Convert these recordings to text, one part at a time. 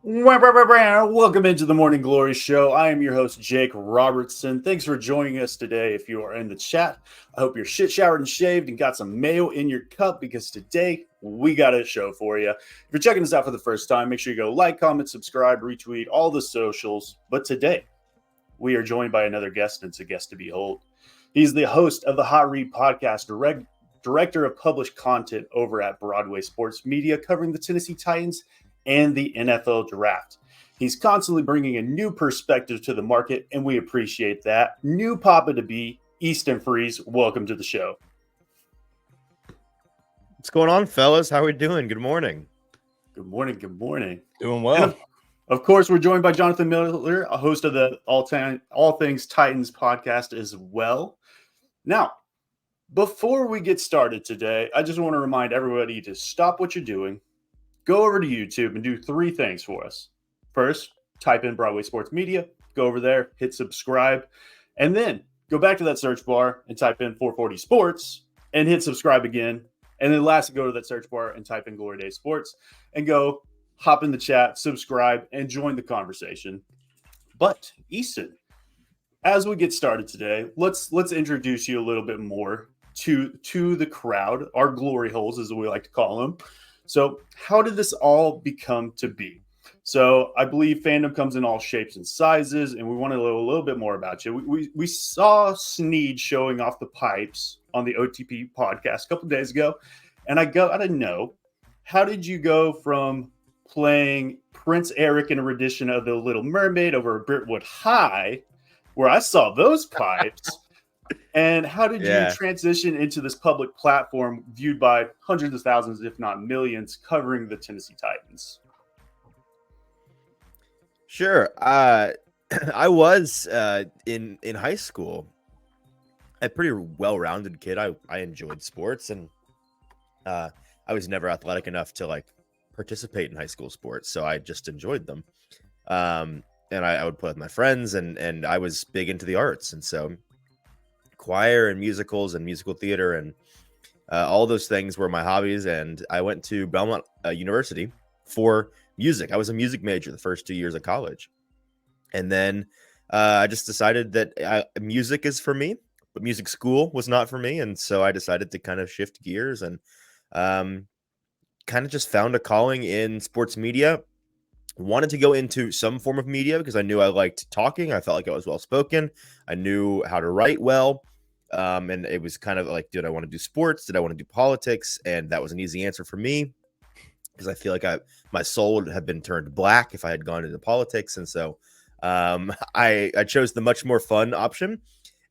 Welcome into the Morning Glory Show. I am your host, Jake Robertson. Thanks for joining us today. If you are in the chat, I hope you're shit showered and shaved and got some mayo in your cup because today we got a show for you. If you're checking us out for the first time, make sure you go like, comment, subscribe, retweet, all the socials. But today we are joined by another guest, and it's a guest to behold. He's the host of the Hot Read podcast, director of published content over at Broadway Sports Media, covering the Tennessee Titans and the NFL draft. He's constantly bringing a new perspective to the market, and we appreciate that. New Papa to be, Easton Freeze. Welcome to the show. What's going on, fellas? How are we doing? Good morning. Good morning. Good morning. Doing well. Of course, we're joined by Jonathan Miller, a host of the All Things Titans podcast as well. Now, before we get started today, I just want to remind everybody to stop what you're doing, go over to YouTube and do three things for us. First, type in Broadway Sports Media, go over there, hit subscribe, and then go back to that search bar and type in 440 Sports and hit subscribe again. And then lastly, go to that search bar and type in Glory Day Sports and go hop in the chat, subscribe, and join the conversation. But Easton, as we get started today, let's introduce you a little bit more to the crowd, our glory holes, as we like to call them. So how did this all become to be? So I believe fandom comes in all shapes and sizes, and we want to know a little bit more about you. We saw Sneed showing off the pipes on the OTP podcast a couple of days ago, and I got to know, how did you go from playing Prince Eric in a rendition of The Little Mermaid over at Brentwood High, where I saw those pipes, and how did you transition into this public platform viewed by hundreds of thousands, if not millions, covering the Tennessee Titans? Sure. I was in high school a pretty well-rounded kid. I enjoyed sports, and I was never athletic enough to participate in high school sports, so I just enjoyed them. And I would play with my friends, and I was big into the arts, and so choir and musicals and musical theater and all those things were my hobbies. And I went to Belmont University for music. I was a music major the first 2 years of college, and then I just decided that music is for me, but music school was not for me. And so I decided to kind of shift gears and kind of just found a calling in sports media. Wanted to go into some form of media because I knew I liked talking. I felt like I was well-spoken. I knew how to write well. And it was kind of like, did I want to do sports? Did I want to do politics? And that was an easy answer for me because I feel like my soul would have been turned black if I had gone into politics. And so I chose the much more fun option.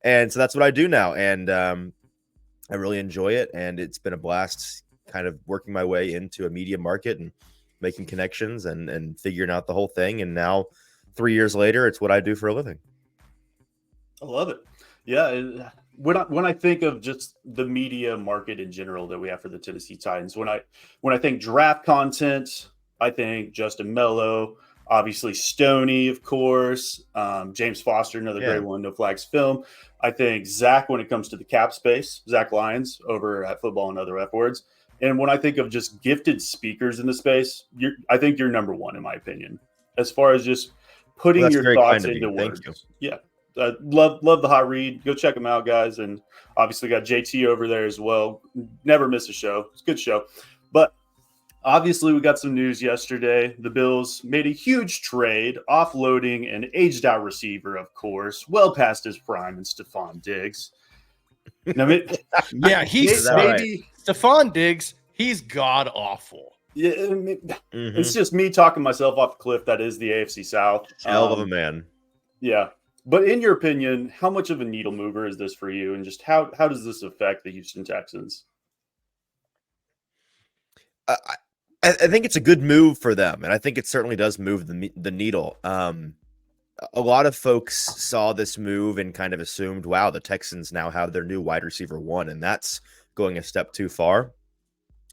And so that's what I do now. And I really enjoy it. And it's been a blast kind of working my way into a media market and making connections and figuring out the whole thing. And now 3 years later, it's what I do for a living. I love it. Yeah. When I think of just the media market in general that we have for the Tennessee Titans, when I think draft content, I think Justin Mello, obviously Stoney, of course, James Foster, another great one, No Flags Film. I think Zach, when it comes to the cap space, Zach Lyons over at Football and Other F Words. And when I think of just gifted speakers in the space, I think you're number one, in my opinion, as far as just putting your thoughts into words. Yeah. Love the Hot Read. Go check them out, guys. And obviously got JT over there as well. Never miss a show. It's a good show. But obviously we got some news yesterday. The Bills made a huge trade, offloading an aged-out receiver, of course, well past his prime, in Stephon Diggs. Now, Stephon Diggs, he's god-awful. Yeah, It's just me talking myself off the cliff. That is the AFC South. Hell of a man. Yeah. But in your opinion, how much of a needle mover is this for you? And just how does this affect the Houston Texans? I think it's a good move for them. And I think it certainly does move the needle. A lot of folks saw this move and kind of assumed, wow, the Texans now have their new wide receiver one, and that's going a step too far.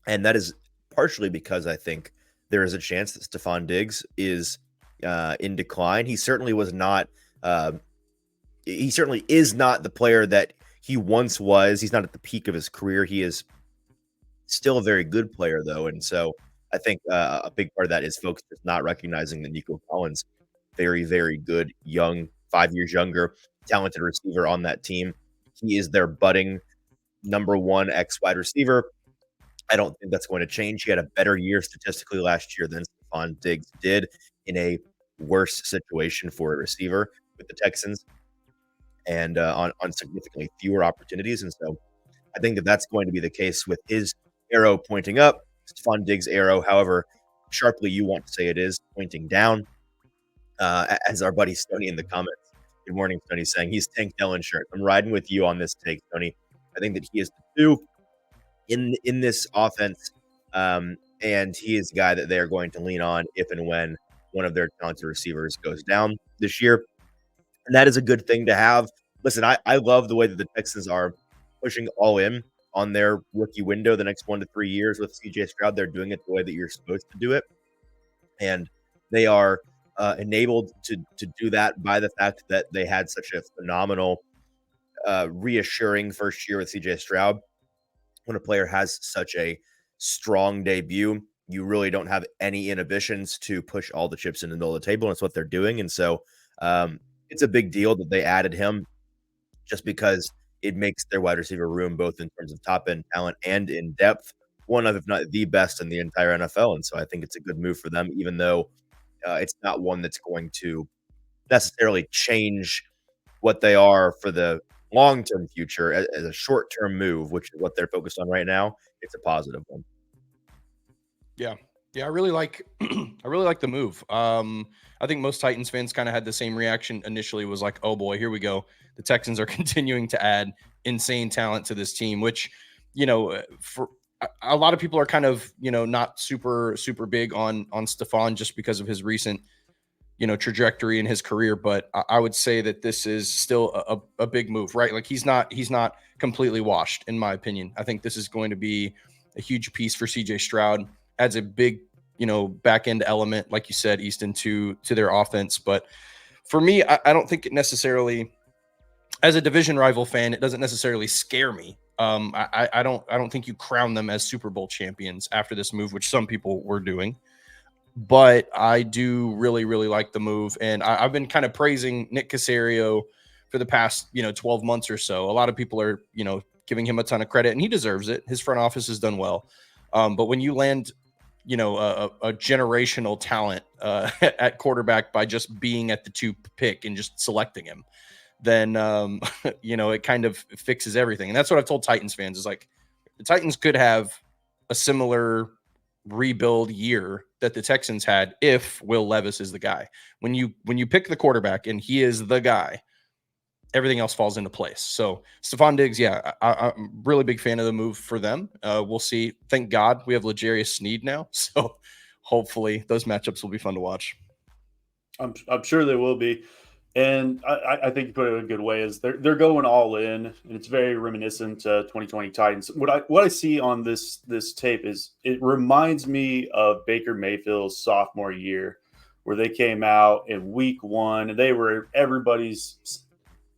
And that is partially because I think there is a chance that Stephon Diggs is in decline. He certainly was not. He certainly is not the player that he once was. He's not at the peak of his career. He is still a very good player, though, and so I think a big part of that is folks just not recognizing that Nico Collins, very, very good, young, 5 years younger, talented receiver on that team. He is their budding number one X wide receiver. I don't think that's going to change. He had a better year statistically last year than Stephon Diggs did in a worse situation for a receiver with the Texans and on significantly fewer opportunities. And so I think that that's going to be the case with his arrow pointing up, Stephon Diggs' arrow, however sharply you want to say it is, pointing down. As our buddy Stoney in the comments, good morning, Stoney, saying he's Tank Dell insurance. I'm riding with you on this take, Stoney. I think that he is the two in this offense, and he is the guy that they are going to lean on if and when one of their talented receivers goes down this year. And that is a good thing to have. Listen, I love the way that the Texans are pushing all in on their rookie window the next 1 to 3 years with CJ Stroud. They're doing it the way that you're supposed to do it. And they are enabled to do that by the fact that they had such a phenomenal, reassuring first year with CJ Stroud. When a player has such a strong debut, you really don't have any inhibitions to push all the chips in the middle of the table. And it's what they're doing. And so it's a big deal that they added him just because it makes their wide receiver room, both in terms of top end talent and in depth, one of, if not the best in the entire NFL. And so I think it's a good move for them, even though it's not one that's going to necessarily change what they are for the long-term future. As a short-term move, which is what they're focused on right now. It's a positive one. Yeah, I really like the move. I think most Titans fans kind of had the same reaction initially. Was like, oh boy, here we go. The Texans are continuing to add insane talent to this team, which, for a lot of people are kind of, not super big on Stephon just because of his recent, trajectory in his career. But I would say that this is still a big move, right? Like he's not completely washed, in my opinion. I think this is going to be a huge piece for CJ Stroud. Adds a big, back end element, like you said, Easton, to their offense. But for me, I don't think it necessarily, as a division rival fan, it doesn't necessarily scare me. I don't think you crown them as Super Bowl champions after this move, which some people were doing. But I do really, really like the move. And I've been kind of praising Nick Caserio for the past, 12 months or so. A lot of people are, giving him a ton of credit, and he deserves it. His front office has done well. But when you land, a generational talent at quarterback by just being at the 2 pick and just selecting him, then, it kind of fixes everything. And that's what I've told Titans fans is like, the Titans could have a similar rebuild year that the Texans had if Will Levis is the guy. When you pick the quarterback and he is the guy, everything else falls into place. So Stephon Diggs, I'm a really big fan of the move for them. We'll see. Thank God we have L'Jarius Sneed now. So hopefully those matchups will be fun to watch. I'm sure they will be. And I think you put it in a good way is they're going all in, and it's very reminiscent to 2020 Titans. What I see on this tape is it reminds me of Baker Mayfield's sophomore year, where they came out in week 1 and they were everybody's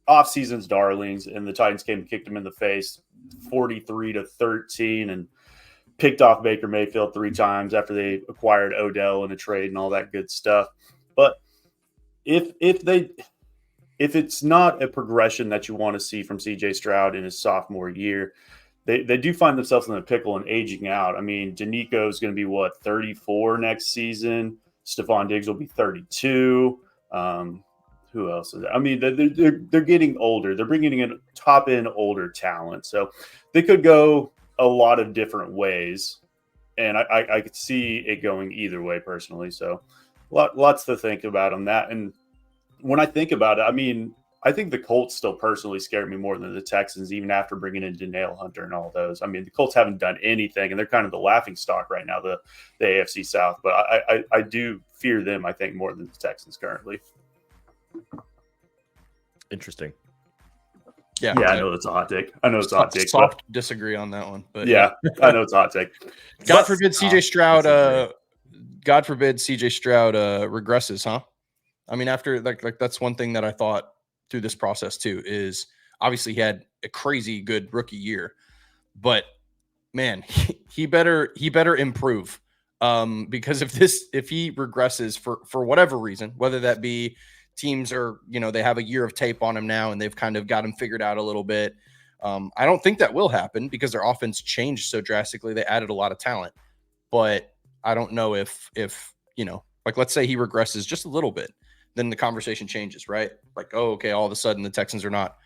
off-season's darlings, and the Titans came and kicked them in the face 43-13 and picked off Baker Mayfield 3 times after they acquired Odell in a trade and all that good stuff. But if it's not a progression that you want to see from CJ Stroud in his sophomore year, they do find themselves in a pickle and aging out. I mean, Danico is going to be 34 next season. Stephon Diggs will be 32. Who else is that? I mean, they're getting older. They're bringing in top end older talent, so they could go a lot of different ways, and I could see it going either way personally. So lots to think about on that. And when I think about it, I mean, I think the Colts still personally scared me more than the Texans, even after bringing in Danielle Hunter and all those. I mean, the Colts haven't done anything, and they're kind of the laughing stock right now, the AFC South. But I do fear them, I think, more than the Texans currently. Interesting. Yeah, I know it's a hot take. I know it's a hot take. Soft disagree on that one, but yeah, I know it's a hot take. God forbid CJ Stroud. God forbid CJ Stroud regresses, huh? I mean, after like that's one thing that I thought through this process too is obviously he had a crazy good rookie year, but man, he better improve. Because if he regresses for whatever reason, whether that be teams are, they have a year of tape on him now and they've kind of got him figured out a little bit. I don't think that will happen because their offense changed so drastically. They added a lot of talent, but I don't know if like, let's say he regresses just a little bit, then the conversation changes, right? Like, oh, okay, all of a sudden the Texans are not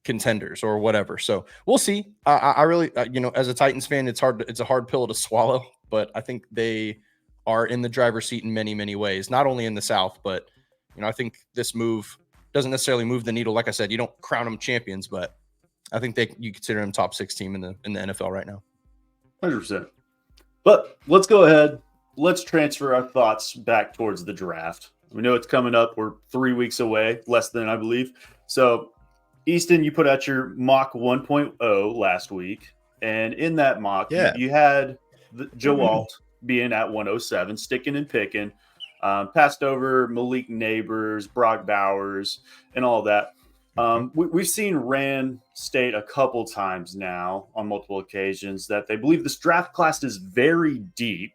contenders or whatever. So we'll see. I really, as a Titans fan, it's a hard pill to swallow, but I think they are in the driver's seat in many, many ways, not only in the South, but, I think this move doesn't necessarily move the needle. Like I said, you don't crown them champions, but I think you consider them top 6 team in the NFL right now. 100%. But let's go ahead. Let's transfer our thoughts back towards the draft. We know it's coming up. We're 3 weeks away, less than, I believe. So, Easton, you put out your mock 1.0 last week. And in that mock, you had Joe Alt being at 107, sticking and picking, passed over Malik Neighbors, Brock Bowers, and all that. We've seen Rand state a couple times now on multiple occasions that they believe this draft class is very deep.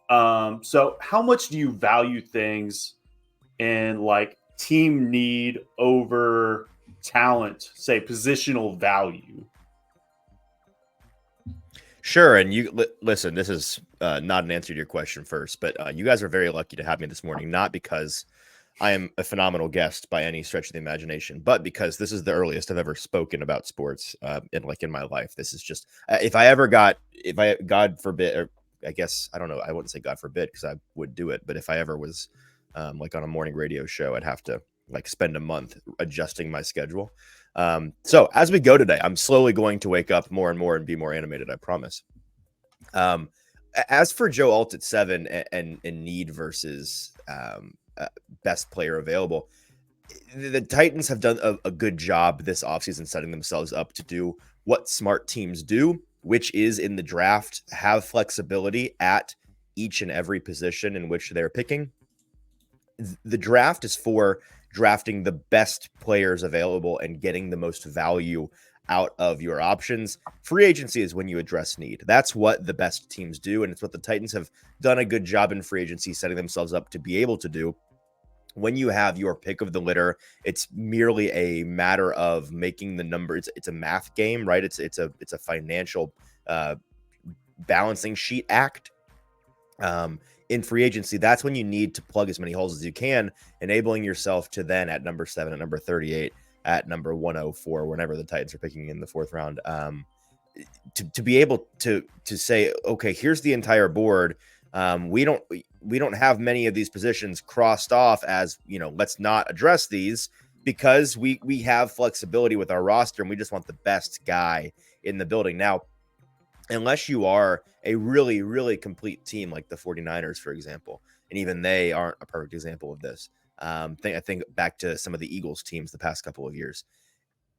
So how much do you value things in like team need over talent, say positional value? Sure. And you listen, this is not an answer to your question first, but you guys are very lucky to have me this morning, not because I am a phenomenal guest by any stretch of the imagination, but because this is the earliest I've ever spoken about sports in my life. This is just, God forbid, or I guess, I don't know, I wouldn't say God forbid because I would do it, but if I ever was like on a morning radio show, I'd have to like spend a month adjusting my schedule. So as we go today, I'm slowly going to wake up more and more and be more animated, I promise. As for Joe Alt at 7 and need versus best player available, the Titans have done a good job this offseason setting themselves up to do what smart teams do, which is in the draft, have flexibility at each and every position in which they're picking. The draft is for drafting the best players available and getting the most value out of your options. Free agency is when you address need. That's what the best teams do, and it's what the Titans have done a good job in free agency, setting themselves up to be able to do. When you have your pick of the litter, it's merely a matter of making the number. It's a math game, right? It's a financial balancing sheet act. In free agency, that's when you need to plug as many holes as you can, enabling yourself to then at number 7, at number 38, at number 104, whenever the Titans are picking in the 4th round, to be able to say, okay, here's the entire board. We don't have many of these positions crossed off as, let's not address these because we have flexibility with our roster and we just want the best guy in the building. Now, unless you are a really, really complete team like the 49ers, for example, and even they aren't a perfect example of this. I think back to some of the Eagles teams the past couple of years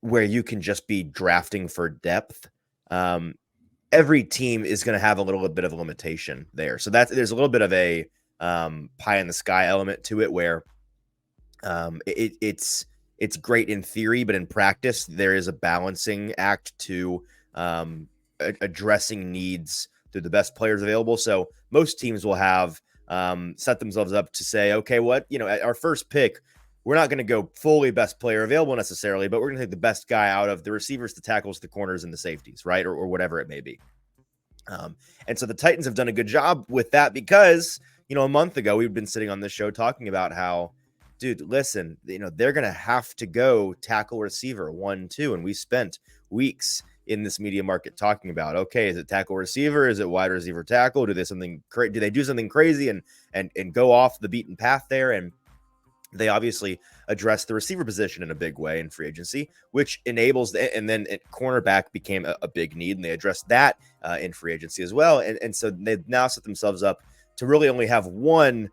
where you can just be drafting for depth. Every team is going to have a little bit of a limitation there. So there's a little bit of a pie in the sky element to it where it's great in theory, but in practice, there is a balancing act to addressing needs through the best players available. So most teams will have set themselves up to say, okay, at our first pick, we're not going to go fully best player available necessarily, but we're going to take the best guy out of the receivers, the tackles, the corners, and the safeties, right? Or whatever it may be. And so the Titans have done a good job with that because, a month ago, we've been sitting on this show talking about how, dude, listen, they're going to have to go tackle receiver 1-2. And we spent weeks in this media market talking about, okay, is it tackle receiver? Is it wide receiver tackle? Do they do something crazy and go off the beaten path there? And they obviously addressed the receiver position in a big way in free agency, which enables and then cornerback became a big need, and they addressed that in free agency as well. And so they've now set themselves up to really only have one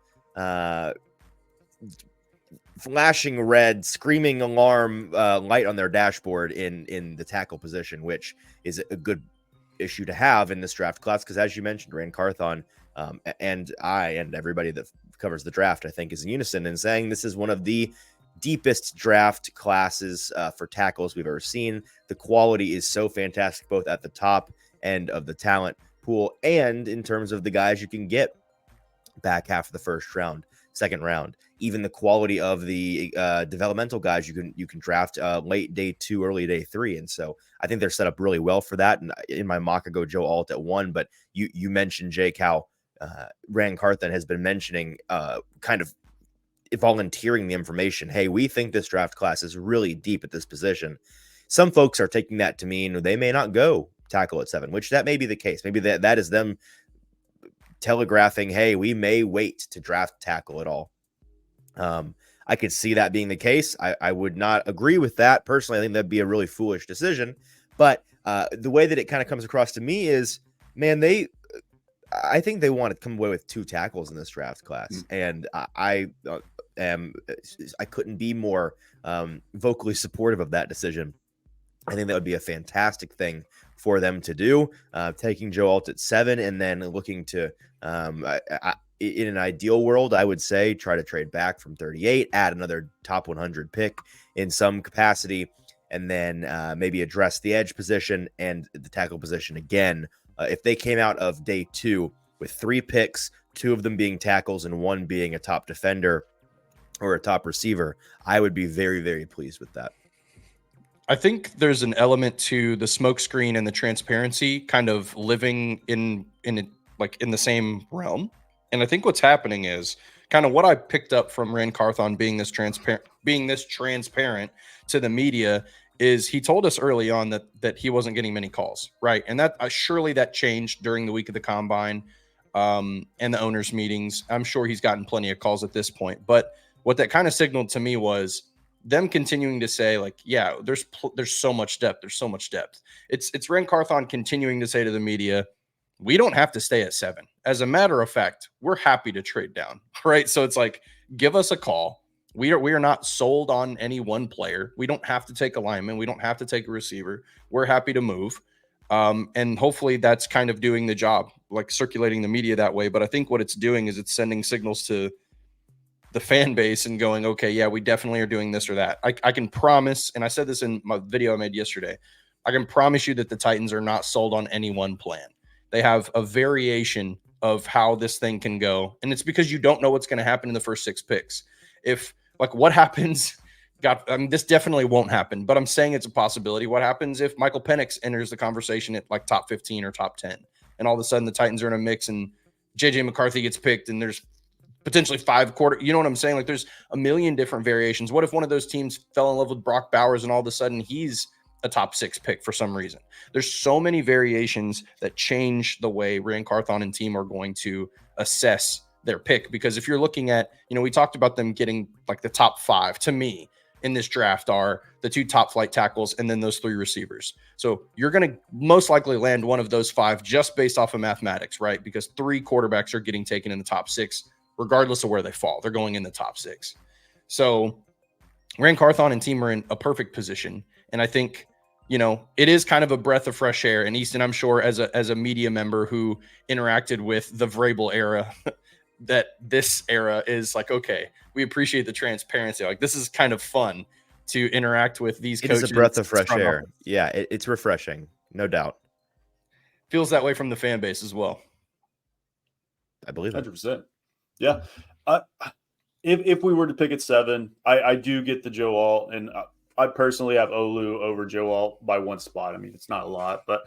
flashing red, screaming alarm light on their dashboard in the tackle position, which is a good issue to have in this draft class. Because as you mentioned, Rand Carthon and I and everybody that covers the draft, I think, is in unison in saying this is one of the deepest draft classes for tackles we've ever seen. The quality is so fantastic, both at the top end of the talent pool and in terms of the guys you can get back half of the first round, second round. Even the quality of the developmental guys you can draft late day 2, early day 3. And so I think they're set up really well for that. And in my mock, I go Joe Alt at 1. But you mentioned, Jake, how Rand Carthen has been mentioning kind of volunteering the information. Hey, we think this draft class is really deep at this position. Some folks are taking that to mean they may not go tackle at 7, which that may be the case. Maybe that is them telegraphing, hey, we may wait to draft tackle at all. I could see that being the case. I would not agree with that. Personally, I think that'd be a really foolish decision. But the way that it kind of comes across to me is, man, I think they want to come away with 2 tackles in this draft class. And I couldn't be more vocally supportive of that decision. I think that would be a fantastic thing for them to do, taking Joe Alt at 7 and then looking to, in an ideal world, I would say try to trade back from 38, add another top 100 pick in some capacity, and then maybe address the edge position and the tackle position again. If they came out of day 2 with 3 picks, 2 of them being tackles and 1 being a top defender or a top receiver, I would be very, very pleased with that. I think there's an element to the smokescreen and the transparency kind of living in the same realm. And I think what's happening is kind of what I picked up from Rand Carthon being this transparent to the media is he told us early on that he wasn't getting many calls, right? And that surely that changed during the week of the combine and the owners' meetings. I'm sure he's gotten plenty of calls at this point. But what that kind of signaled to me was them continuing to say, like, yeah, there's so much depth. There's so much depth. It's Rand Carthon continuing to say to the media, we don't have to stay at 7. As a matter of fact, we're happy to trade down, right? So it's like, give us a call. We are not sold on any one player. We don't have to take a lineman. We don't have to take a receiver. We're happy to move. And hopefully that's kind of doing the job, like circulating the media that way. But I think what it's doing is it's sending signals to the fan base and going, okay, yeah, we definitely are doing this or that. I can promise, and I said this in my video I made yesterday, I can promise you that the Titans are not sold on any one plan. They have a variation of how this thing can go. And it's because you don't know what's going to happen in the first 6 picks. If, like, what happens, this definitely won't happen, but I'm saying it's a possibility. What happens if Michael Penix enters the conversation at like top 15 or top 10, and all of a sudden the Titans are in a mix and JJ McCarthy gets picked and there's potentially 5 quarter, you know what I'm saying? Like, there's a million different variations. What if one of those teams fell in love with Brock Bowers and all of a sudden he's a top 6 pick for some reason? There's so many variations that change the way Rand Carthon and team are going to assess their pick. Because if you're looking at, we talked about them getting like the top 5 to me in this draft are the 2 top flight tackles and then those 3 receivers. So you're going to most likely land one of those 5 just based off of mathematics, right? Because 3 quarterbacks are getting taken in the top 6, regardless of where they fall. They're going in the top 6. So Rand Carthon and team are in a perfect position. And I think, it is kind of a breath of fresh air. And Easton, I'm sure as a media member who interacted with the Vrabel era, that this era is like, okay, we appreciate the transparency. Like, this is kind of fun to interact with these coaches. It is a breath of fresh air. Yeah, it's refreshing. No doubt. Feels that way from the fan base as well. I believe it. 100%. Yeah. If we were to pick at 7, I do get the Joe Alt, and I personally have Olu over Joe Alt by 1 spot. I mean, it's not a lot, but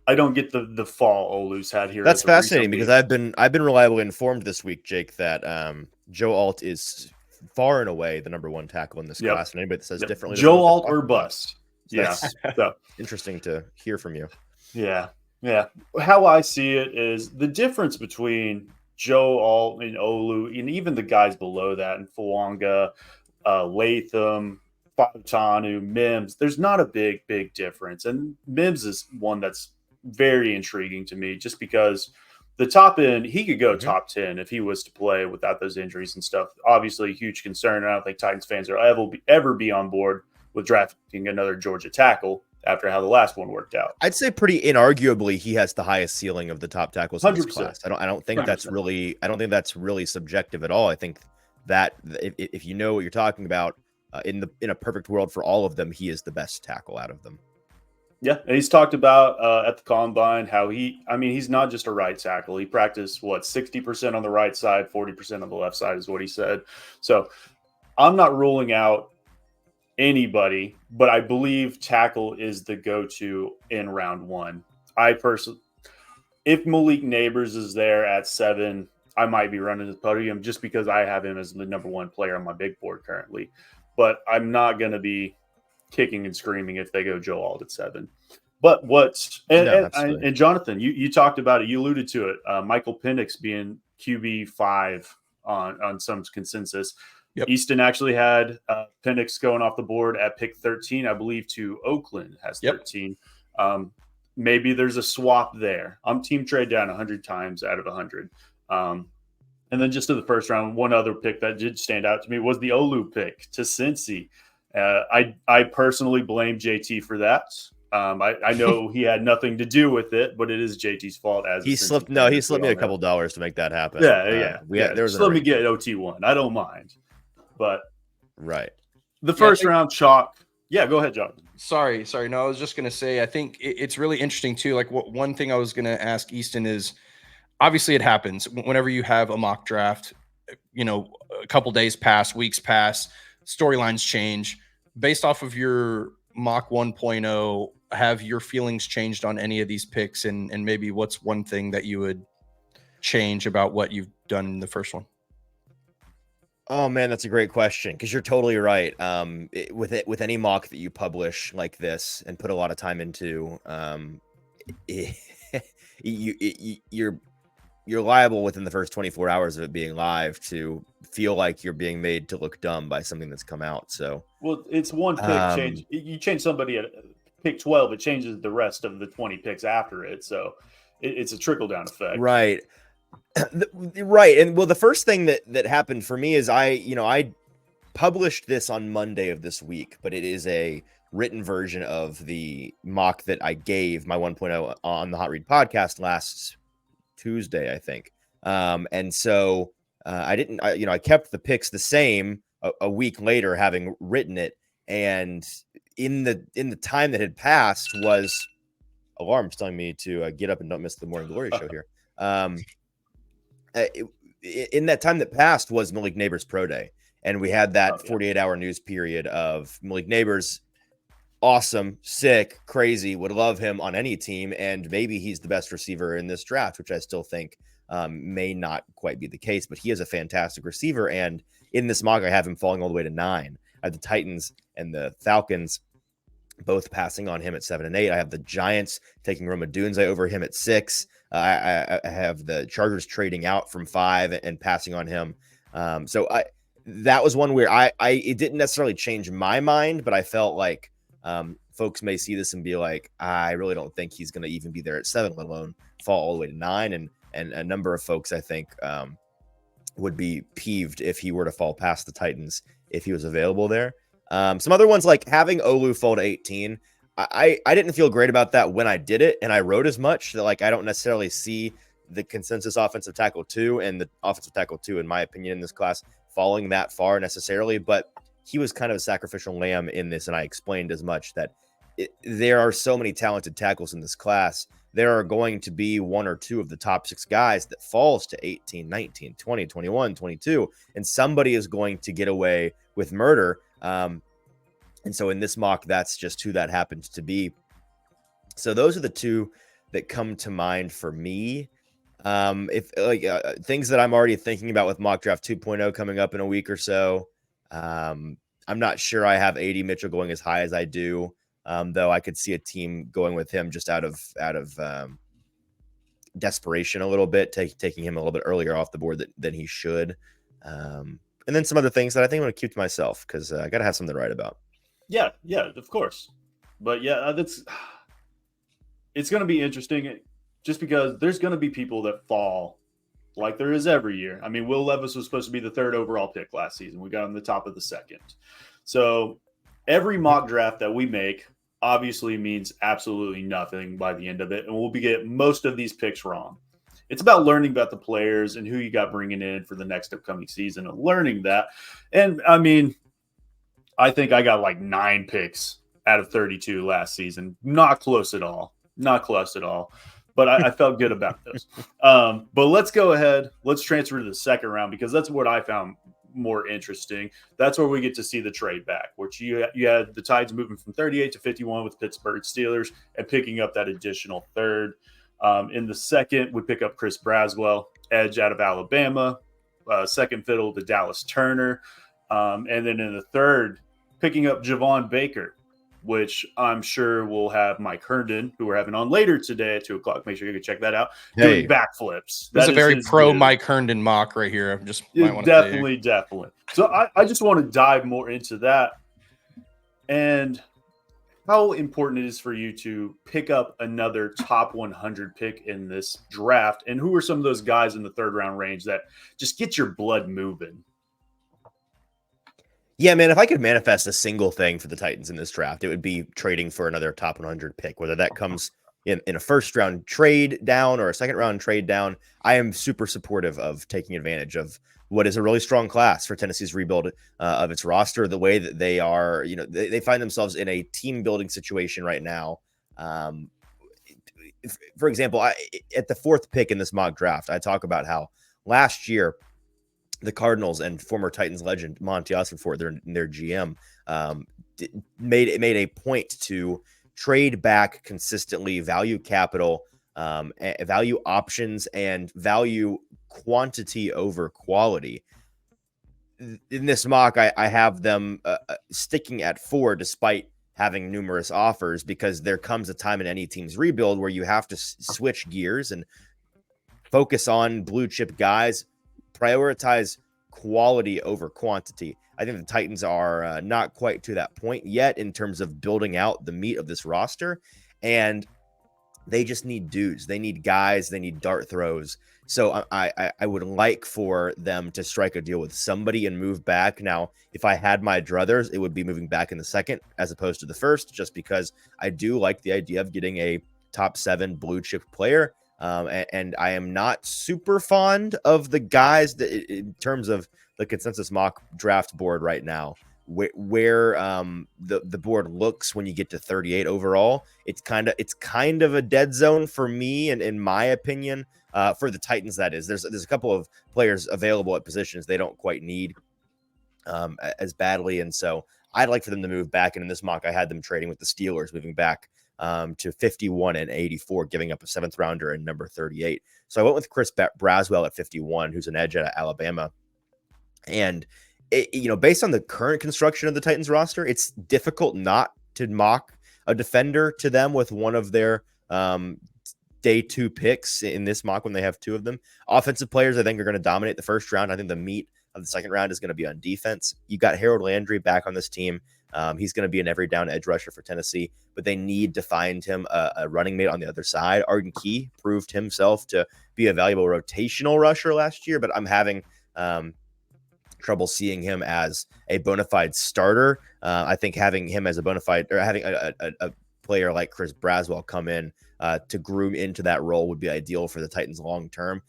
I don't get the fall Olu's had here. That's fascinating because I've been reliably informed this week, Jake, that Joe Alt is far and away the number 1 tackle in this class. And anybody that says differently, Joe Alt or bust. Yeah. So interesting to hear from you. Yeah. Yeah. How I see it is the difference between Joe Alt and Olu, and even the guys below that, and Fuanga, Latham, Fatanu, Mims, there's not a big difference. And Mims is one that's very intriguing to me just because the top end, he could go top 10 if he was to play without those injuries and stuff. Obviously, a huge concern. I don't think Titans fans are ever be on board with drafting another Georgia tackle after how the last one worked out. I'd say pretty inarguably he has the highest ceiling of the top tackles in this class. I don't think 100%. That's really subjective at all. I think that if you know what you're talking about, in a perfect world for all of them, he is the best tackle out of them. Yeah, and he's talked about at the combine how he's not just a right tackle. He practiced 60% on the right side, 40% on the left side is what he said. So I'm not ruling out anybody, but I believe tackle is the go-to in round one. If Malik Neighbors is there at 7, I might be running the podium just because I have him as the number 1 player on my big board currently. But I'm not going to be kicking and screaming if they go Joe Alt at 7. But and Jonathan, you talked about it. You alluded to it. Michael Penix being QB 5 on some consensus. Yep. Easton actually had Penix going off the board at pick 13, I believe, to Oakland has 13. Yep. Maybe there's a swap there. I'm team trade down 100 times out of 100. And then just to the first round, one other pick that did stand out to me was the Olu pick to Cincy. I personally blame JT for that. I know he had nothing to do with it, but it is JT's fault. He slipped me a couple dollars to make that happen. Yeah. There was let me get OT1. I don't mind, but right. The first round chalk. Yeah, go ahead, John. Sorry. No, I was just gonna say I think it's really interesting too. Like one thing I was gonna ask Easton is, obviously it happens whenever you have a mock draft. A couple days pass, weeks pass, storylines change. Based off of your mock 1.0, have your feelings changed on any of these picks, and maybe what's one thing that you would change about what you've done in the first one? Oh man, that's a great question, because you're totally right. With any mock that you publish like this and put a lot of time into, you're liable within the first 24 hours of it being live to feel like you're being made to look dumb by something that's come out. So, well, it's one pick change. You change somebody at pick 12, it changes the rest of the 20 picks after it. So it's a trickle down effect. Right. Right. And well, the first thing that happened for me is I published this on Monday of this week, but it is a written version of the mock that I gave my 1.0 on the Hot Read podcast last Tuesday, I think. And so I kept the picks the same a week later, having written it. And in the time that had passed was alarms telling me to get up and don't miss the Morning Glory show here. In that time that passed was Malik Neighbors' pro day. And we had that 48-hour news period of Malik Neighbors, awesome, sick, crazy, would love him on any team. And maybe he's the best receiver in this draft, which I still think may not quite be the case. But he is a fantastic receiver. And in this mock, I have him falling all the way to 9. I have the Titans and the Falcons both passing on him at 7 and 8. I have the Giants taking Roma Dunze over him at 6. I have the Chargers trading out from 5 and passing on him. So that was one where it didn't necessarily change my mind, but I felt like folks may see this and be like, I really don't think he's going to even be there at 7, let alone fall all the way to 9. And a number of folks, I think, would be peeved if he were to fall past the Titans if he was available there. Some other ones, like having Olu fall to 18, I didn't feel great about that when I did it, and I wrote as much that I don't necessarily see the consensus offensive tackle 2 and the offensive tackle 2, in my opinion, in this class falling that far necessarily, but he was kind of a sacrificial lamb in this, and I explained as much that there are so many talented tackles in this class. There are going to be 1 or 2 of the top 6 guys that falls to 18, 19, 20, 21, 22, and somebody is going to get away with murder. And so in this mock, that's just who that happens to be. So those are the 2 that come to mind for me. Things that I'm already thinking about with mock draft 2.0 coming up in a week or so. I'm not sure I have AD Mitchell going as high as I do. Though I could see a team going with him just out of desperation a little bit, taking him a little bit earlier off the board than he should. And then some other things that I think I'm going to keep to myself because I got to have something to write about. Yeah, of course. But yeah, it's going to be interesting just because there's going to be people that fall like there is every year. I mean, Will Levis was supposed to be the 3rd overall pick last season. We got him the top of the 2nd. So every mock draft that we make obviously means absolutely nothing by the end of it, and we'll get most of these picks wrong. It's about learning about the players and who you got bringing in for the next upcoming season and learning that. And I mean, I think I got 9 picks out of 32 last season. Not close at all. Not close at all. But I felt good about those. But let's go ahead. Let's transfer to the second round because that's what I found more interesting. That's where we get to see the trade back, which you had the Titans moving from 38 to 51 with Pittsburgh Steelers and picking up that additional third. In the second, we pick up Chris Braswell, edge out of Alabama. Second fiddle to Dallas Turner. And then in the third, picking up Javon Baker, which I'm sure we'll have Mike Herndon, who we're having on later today at 2:00. Make sure you can check that out. Doing backflips. That's a very pro Mike Herndon mock right here. Just might want to definitely. So I just want to dive more into that and how important it is for you to pick up another top 100 pick in this draft. And who are some of those guys in the third round range that just get your blood moving? Yeah, man, if I could manifest a single thing for the Titans in this draft, it would be trading for another top 100 pick, whether that comes in a first round trade down or a second round trade down. I am super supportive of taking advantage of what is a really strong class for Tennessee's rebuild of its roster, the way that they are, they find themselves in a team building situation right now. For example, at the fourth pick in this mock draft, I talk about how last year, the Cardinals and former Titans legend Monty Ossenfort, their GM, made a point to trade back consistently, value capital, value options, and value quantity over quality. In this mock, I have them sticking at 4 despite having numerous offers, because there comes a time in any team's rebuild where you have to switch gears and focus on blue chip guys. Prioritize quality over quantity. I think the Titans are not quite to that point yet in terms of building out the meat of this roster, and they just need dudes. They need guys. They need dart throws. So I would like for them to strike a deal with somebody and move back. Now, if I had my druthers, it would be moving back in the second as opposed to the first, just because I do like the idea of getting a top 7 blue chip player. And I am not super fond of the guys that, in terms of the consensus mock draft board right now, where the board looks when you get to 38 overall. It's kind of a dead zone for me, and in my opinion, for the Titans, that is. There's a couple of players available at positions they don't quite need as badly, and so I'd like for them to move back. And in this mock, I had them trading with the Steelers, moving back to 51 and 84, giving up a 7th rounder and number 38. So I went with Chris Braswell at 51, who's an edge out of Alabama. And, based on the current construction of the Titans roster, it's difficult not to mock a defender to them with one of their day 2 picks in this mock when they have 2 of them. Offensive players, I think, are going to dominate the first round. I think the meat of the second round is going to be on defense. You got Harold Landry back on this team. He's going to be an every down edge rusher for Tennessee, but they need to find him a running mate on the other side. Arden Key proved himself to be a valuable rotational rusher last year, but I'm having trouble seeing him as a bona fide starter. I think having him as a bona fide, or having a player like Chris Braswell come in to groom into that role would be ideal for the Titans long term.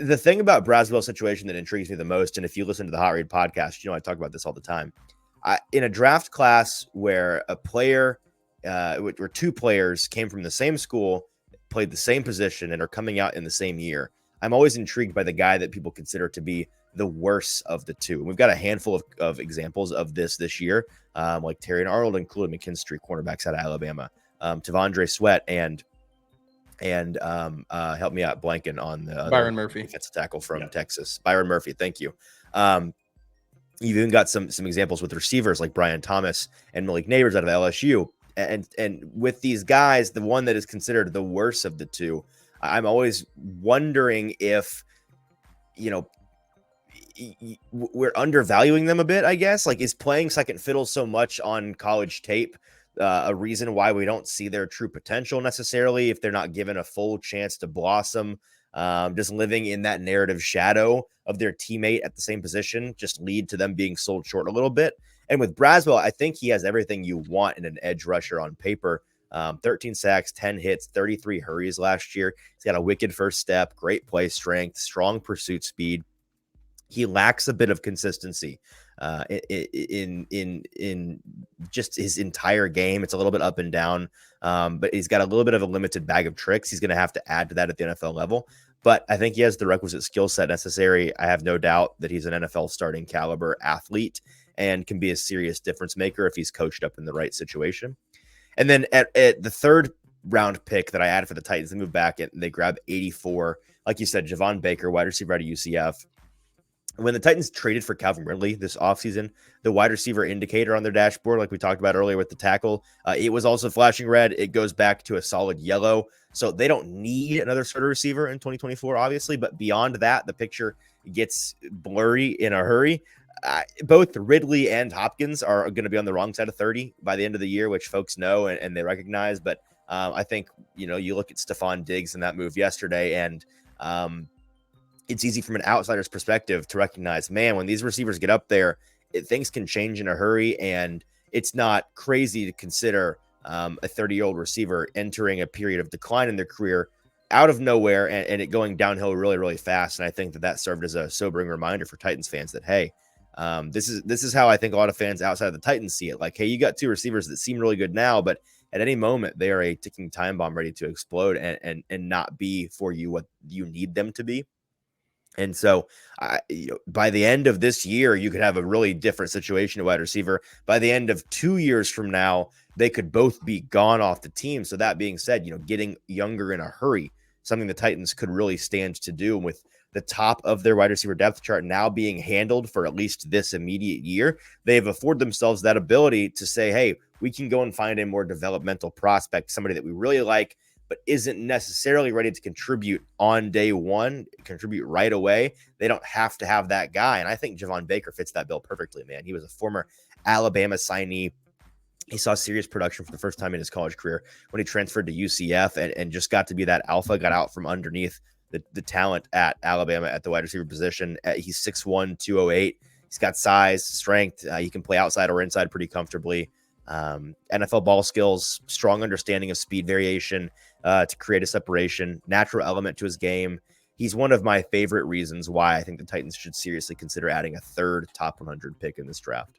The thing about Braswell's situation that intrigues me the most, and if you listen to the Hot Read podcast, I talk about this all the time. In a draft class where a player, where 2 players came from the same school, played the same position, and are coming out in the same year, I'm always intrigued by the guy that people consider to be the worst of the 2. And we've got a handful of examples of this year, like Terry and Arnold and Khalid McKinstry, cornerbacks out of Alabama, Tavondre Sweat, and help me out, blanking on the Byron Murphy, defensive tackle from Texas. Byron Murphy, thank you. You've even got some examples with receivers like Brian Thomas and Malik Neighbors out of LSU. And with these guys, the one that is considered the worst of the 2, I'm always wondering if, we're undervaluing them a bit, I guess. Like, is playing second fiddle so much on college tape a reason why we don't see their true potential necessarily, if they're not given a full chance to blossom? Just living in that narrative shadow of their teammate at the same position just lead to them being sold short a little bit. And with Braswell, I think he has everything you want in an edge rusher on paper. 13 sacks, 10 hits, 33 hurries last year. He's got a wicked first step, great play strength, strong pursuit speed. he lacks a bit of consistency in just his entire game. It's a little bit up and down, but he's got a little bit of a limited bag of tricks. He's going to have to add to that at the NFL level. But I think he has the requisite skill set necessary. I have no doubt that he's an NFL starting caliber athlete and can be a serious difference maker if he's coached up in the right situation. And then at the third round pick that I added for the Titans, they move back and they grab 84. Like you said, Javon Baker, wide receiver out of UCF. When the Titans traded for Calvin Ridley this offseason, the wide receiver indicator on their dashboard, like we talked about earlier with the tackle, it was also flashing red. It goes back to a solid yellow. So they don't need another starter receiver in 2024, obviously. But beyond that, the picture gets blurry in a hurry. Both Ridley and Hopkins are going to be on the wrong side of 30 by the end of the year, which folks know and they recognize. But I think, you look at Stephon Diggs in that move yesterday, and it's easy from an outsider's perspective to recognize, man, when these receivers get up there, things can change in a hurry. And it's not crazy to consider a 30-year-old receiver entering a period of decline in their career out of nowhere and it going downhill really, really fast. And I think that served as a sobering reminder for Titans fans that, hey, this is how I think a lot of fans outside of the Titans see it. Like, hey, you got two receivers that seem really good now, but at any moment they are a ticking time bomb ready to explode and not be for you what you need them to be. And so by the end of this year, you could have a really different situation at wide receiver. By the end of 2 years from now, they could both be gone off the team. So that being said, getting younger in a hurry, something the Titans could really stand to do. And with the top of their wide receiver depth chart now being handled for at least this immediate year, they've afforded themselves that ability to say, hey, we can go and find a more developmental prospect, somebody that we really like, but isn't necessarily ready to contribute on day one, contribute right away. They don't have to have that guy. And I think Javon Baker fits that bill perfectly, man. He was a former Alabama signee. He saw serious production for the first time in his college career when he transferred to UCF and just got to be that alpha, got out from underneath the talent at Alabama at the wide receiver position. He's 6'1", 208. He's got size, strength. He can play outside or inside pretty comfortably. NFL ball skills, strong understanding of speed variation to create a separation, natural element to his game. He's one of my favorite reasons why I think the Titans should seriously consider adding a third top 100 pick in this draft.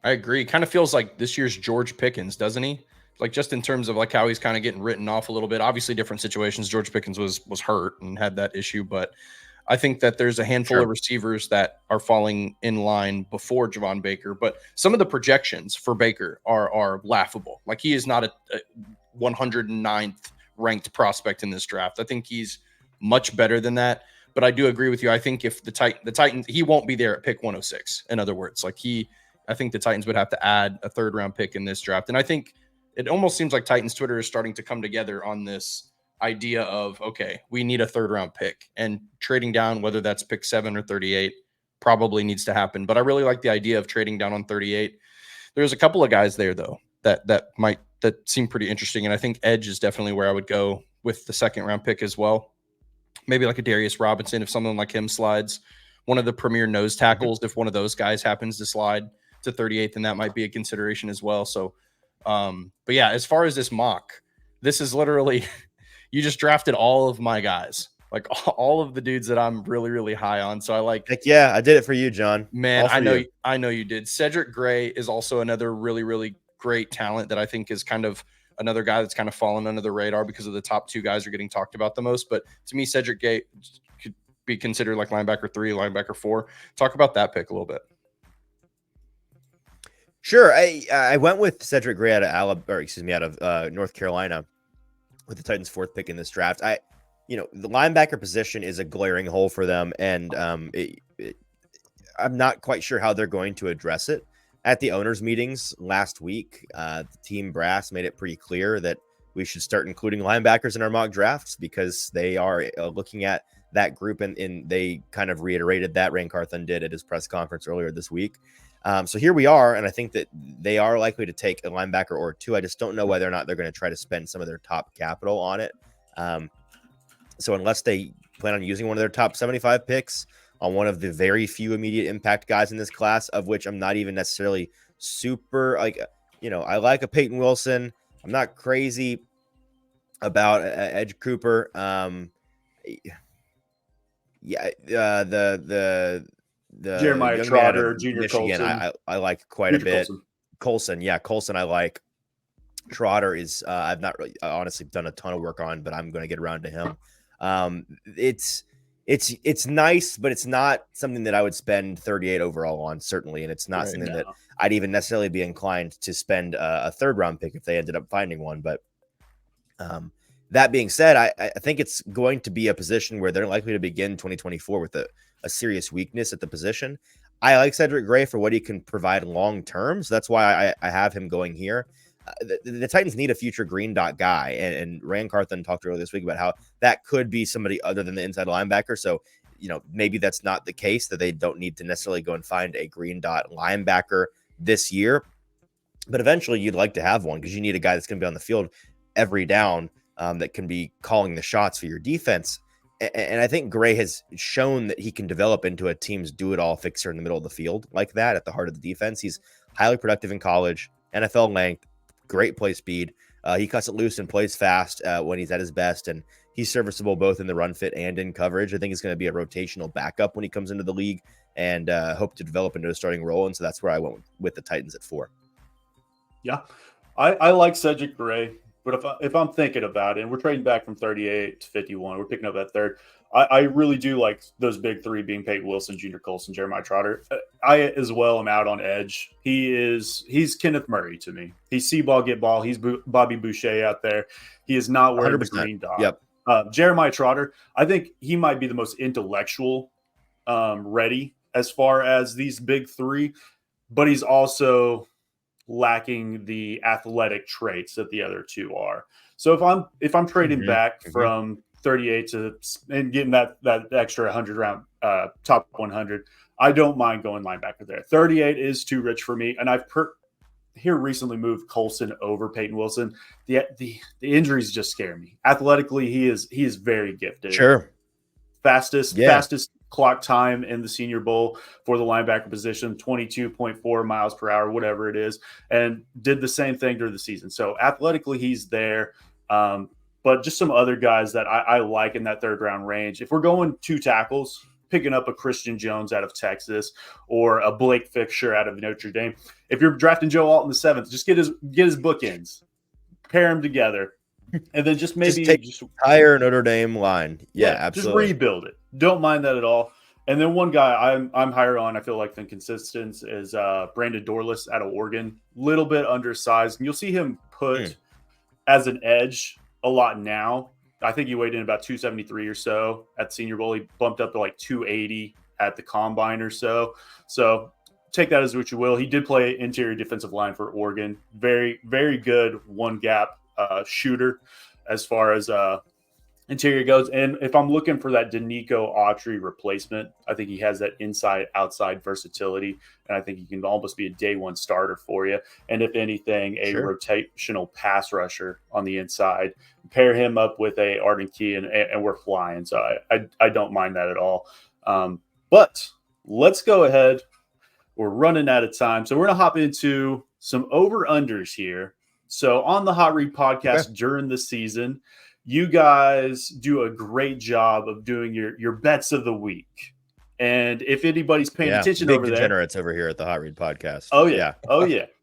I agree. Kind of feels like this year's George Pickens, doesn't he? Like just in terms of like how he's kind of getting written off a little bit. Obviously different situations. George Pickens was hurt and had that issue, but I think that there's a handful of receivers that are falling in line before Javon Baker, but some of the projections for Baker are laughable. Like he is not a 109th ranked prospect in this draft. I think he's much better than that, but I do agree with you. I think if the Titans, he won't be there at pick 106. In other words, I think the Titans would have to add a third round pick in this draft. And I think it almost seems like Titans Twitter is starting to come together on this idea of, okay, we need a third round pick, and trading down, whether that's pick 7 or 38, probably needs to happen. But I really like the idea of trading down on 38. There's a couple of guys there though that seem pretty interesting. And I think edge is definitely where I would go with the second round pick as well. Maybe like a Darius Robinson, if someone like him slides, one of the premier nose tackles, if one of those guys happens to slide to 38, then that might be a consideration as well. So, but yeah, as far as this mock, this is literally, you just drafted all of my guys, like all of the dudes that I'm really, really high on. So I like, heck yeah, I did it for you, John. man, I know you did. Cedric Gray is also another really, really great talent that I think is kind of another guy that's kind of fallen under the radar because of the top two guys are getting talked about the most. But to me, Cedric Gray could be considered like linebacker 3, linebacker 4. Talk about that pick a little bit. Sure. I went with Cedric Gray out of North Carolina with the Titans' 4th pick in this draft. The linebacker position is a glaring hole for them, and I'm not quite sure how they're going to address it. At the owners' meetings last week, the team brass made it pretty clear that we should start including linebackers in our mock drafts because they are looking at that group, and they kind of reiterated that. Ran Carthon did at his press conference earlier this week. So here we are, and I think that they are likely to take a linebacker or two. I just don't know whether or not they're going to try to spend some of their top capital on it. So unless they plan on using one of their top 75 picks on one of the very few immediate impact guys in this class, of which I'm not even necessarily super I like a Peyton Wilson. I'm not crazy about Edge Cooper. Yeah, the Jeremiah young man out Trotter, of Junior Michigan, Colson. I like quite a Junior bit. Colson. Colson, yeah, Colson, I like. Trotter is I've not really honestly done a ton of work on, but I'm going to get around to him. It's nice, but it's not something that I would spend 38 overall on, certainly, and it's not Right. something No. that I'd even necessarily be inclined to spend a third round pick if they ended up finding one. But that being said, I think it's going to be a position where they're likely to begin 2024 with a serious weakness at the position. I like Cedric Gray for what he can provide long term, so that's why I have him going here. The Titans need a future green dot guy, and Rand Carthen talked earlier this week about how that could be somebody other than the inside linebacker. So, maybe that's not the case, that they don't need to necessarily go and find a green dot linebacker this year, but eventually you'd like to have one because you need a guy that's going to be on the field every down, that can be calling the shots for your defense. And I think Gray has shown that he can develop into a team's do-it-all fixer in the middle of the field like that at the heart of the defense. He's highly productive in college, NFL length, great play speed. He cuts it loose and plays fast when he's at his best, and he's serviceable both in the run fit and in coverage. I think he's going to be a rotational backup when he comes into the league, and hope to develop into a starting role. And so that's where I went with the Titans at 4. Yeah, I like Cedric Gray, but if I'm thinking about it, and we're trading back from 38 to 51, we're picking up that third. I really do like those big three being Peyton Wilson, Junior Colson, Jeremiah Trotter. I as well am out on edge. He's Kenneth Murray to me. He's see ball, get ball. He's Bobby Boucher out there. He is not wearing 100%. the green dot. Yep. Jeremiah Trotter, I think he might be the most intellectual ready as far as these big three, but he's also lacking the athletic traits that the other two are. So if I'm trading back from 38 to and getting that extra 100 round top 100, I don't mind going linebacker there. 38 is too rich for me, and I've here recently moved Colson over Peyton Wilson. The injuries just scare me. Athletically, he is very gifted. Sure. Fastest clock time in the Senior Bowl for the linebacker position, 22.4 miles per hour, whatever it is, and did the same thing during the season. So athletically, he's there. But just some other guys that I like in that third round range. If we're going 2 tackles, picking up a Christian Jones out of Texas or a Blake Fisher out of Notre Dame. If you're drafting Joe Alt in the 7th, just get his bookends, pair them together, and then just maybe just higher Notre Dame line. Yeah, absolutely. Just rebuild it. Don't mind that at all. And then one guy I'm higher on, I feel like, than consistent is Brandon Dorless out of Oregon. Little bit undersized. And you'll see him put as an edge a lot now. I think he weighed in about 273 or so at Senior Bowl. He bumped up to like 280 at the Combine or so. So take that as what you will. He did play interior defensive line for Oregon. Very, very good one gap shooter as far as interior goes. And if I'm looking for that Danico Autry replacement, I think he has that inside-outside versatility, and I think he can almost be a day one starter for you. And if anything, a rotational pass rusher on the inside. Pair him up with a Arden Key, and we're flying. So I don't mind that at all. But let's go ahead. We're running out of time. So we're going to hop into some over-unders here. So on the Hot Read podcast during the season, you guys do a great job of doing your bets of the week. And if anybody's paying attention big over there, degenerates over here at the Hot Read podcast. Oh yeah.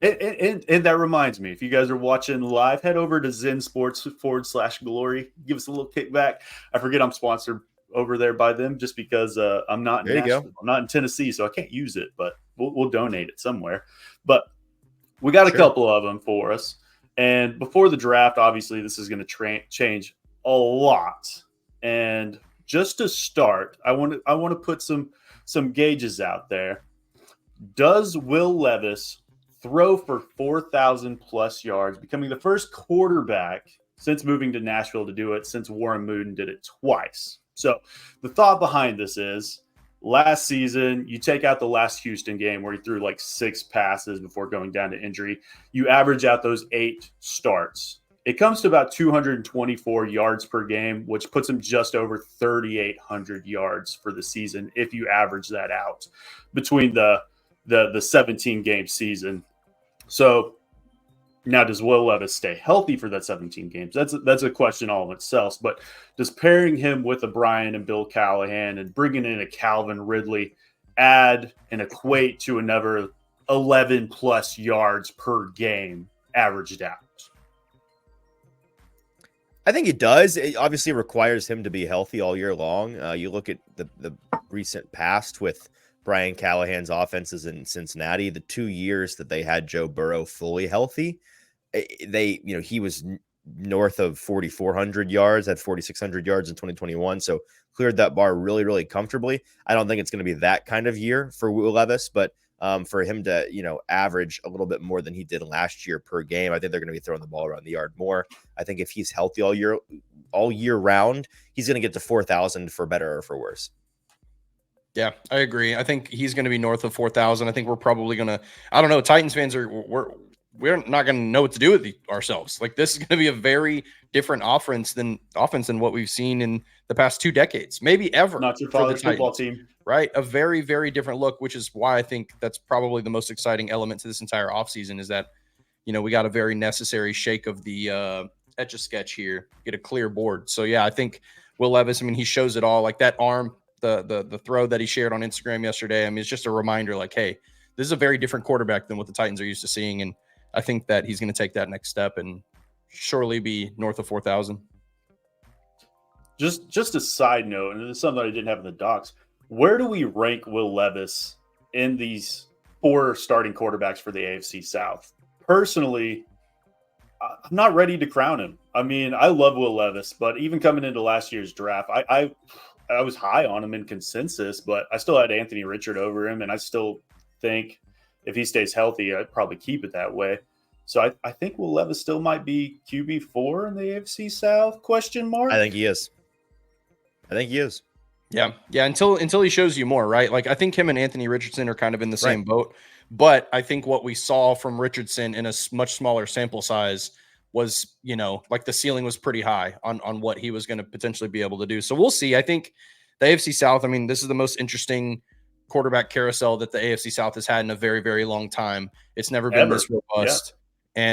And that reminds me, if you guys are watching live, head over to Zen Sports /Glory. Give us a little kickback. I forget I'm sponsored over there by them just because I'm not in Nashville. I'm not in Tennessee, so I can't use it, but we'll donate it somewhere. But we got a couple of them for us. And before the draft, obviously, this is going to change a lot. And just to start, I want to put some gauges out there. Does Will Levis throw for 4,000 plus yards, becoming the first quarterback since moving to Nashville to do it, since Warren Moon did it twice? So the thought behind this is, last season, you take out the last Houston game where he threw like 6 passes before going down to injury. You average out those 8 starts. It comes to about 224 yards per game, which puts him just over 3,800 yards for the season if you average that out between the 17-game season. So Now, does Will Levis stay healthy for that 17 games? That's a question all in itself. But does pairing him with a Brian and Bill Callahan and bringing in a Calvin Ridley add and equate to another 11 plus yards per game averaged out? I think it does. It obviously requires him to be healthy all year long. You look at the recent past with Brian Callahan's offenses in Cincinnati, the 2 years that they had Joe Burrow fully healthy, he was north of 4,400 yards, had 4,600 yards in 2021. So cleared that bar really, really comfortably. I don't think it's going to be that kind of year for Will Levis, but for him to, average a little bit more than he did last year per game, I think they're going to be throwing the ball around the yard more. I think if he's healthy all year round, he's going to get to 4,000 for better or for worse. Yeah, I agree. I think he's going to be north of 4,000. I think we're probably going to, I don't know, Titans fans we're not going to know what to do with ourselves. Like, this is going to be a very different offense than what we've seen in the past 2 decades, maybe ever. Not your father's football team. Right. A very, very different look, which is why I think that's probably the most exciting element to this entire offseason is that, we got a very necessary shake of the Etch-a-Sketch here, get a clear board. So, yeah, I think Will Levis, he shows it all. Like that arm, the throw that he shared on Instagram yesterday, it's just a reminder like, hey, this is a very different quarterback than what the Titans are used to seeing. And I think that he's going to take that next step and surely be north of 4,000. Just a side note, and it's something I didn't have in the docs. Where do we rank Will Levis in these 4 starting quarterbacks for the AFC South? Personally, I'm not ready to crown him. I love Will Levis, but even coming into last year's draft, I was high on him in consensus, but I still had Anthony Richard over him, and I still think if he stays healthy, I'd probably keep it that way. So I think Will Levis still might be QB4 in the AFC South, question mark? I think he is. Yeah. Until he shows you more, right? Like, I think him and Anthony Richardson are kind of in the same boat. But I think what we saw from Richardson in a much smaller sample size was, like the ceiling was pretty high on what he was going to potentially be able to do. So we'll see. I think the AFC South, this is the most interesting quarterback carousel that the AFC South has had in a very, very long time. It's never been this robust. Yeah.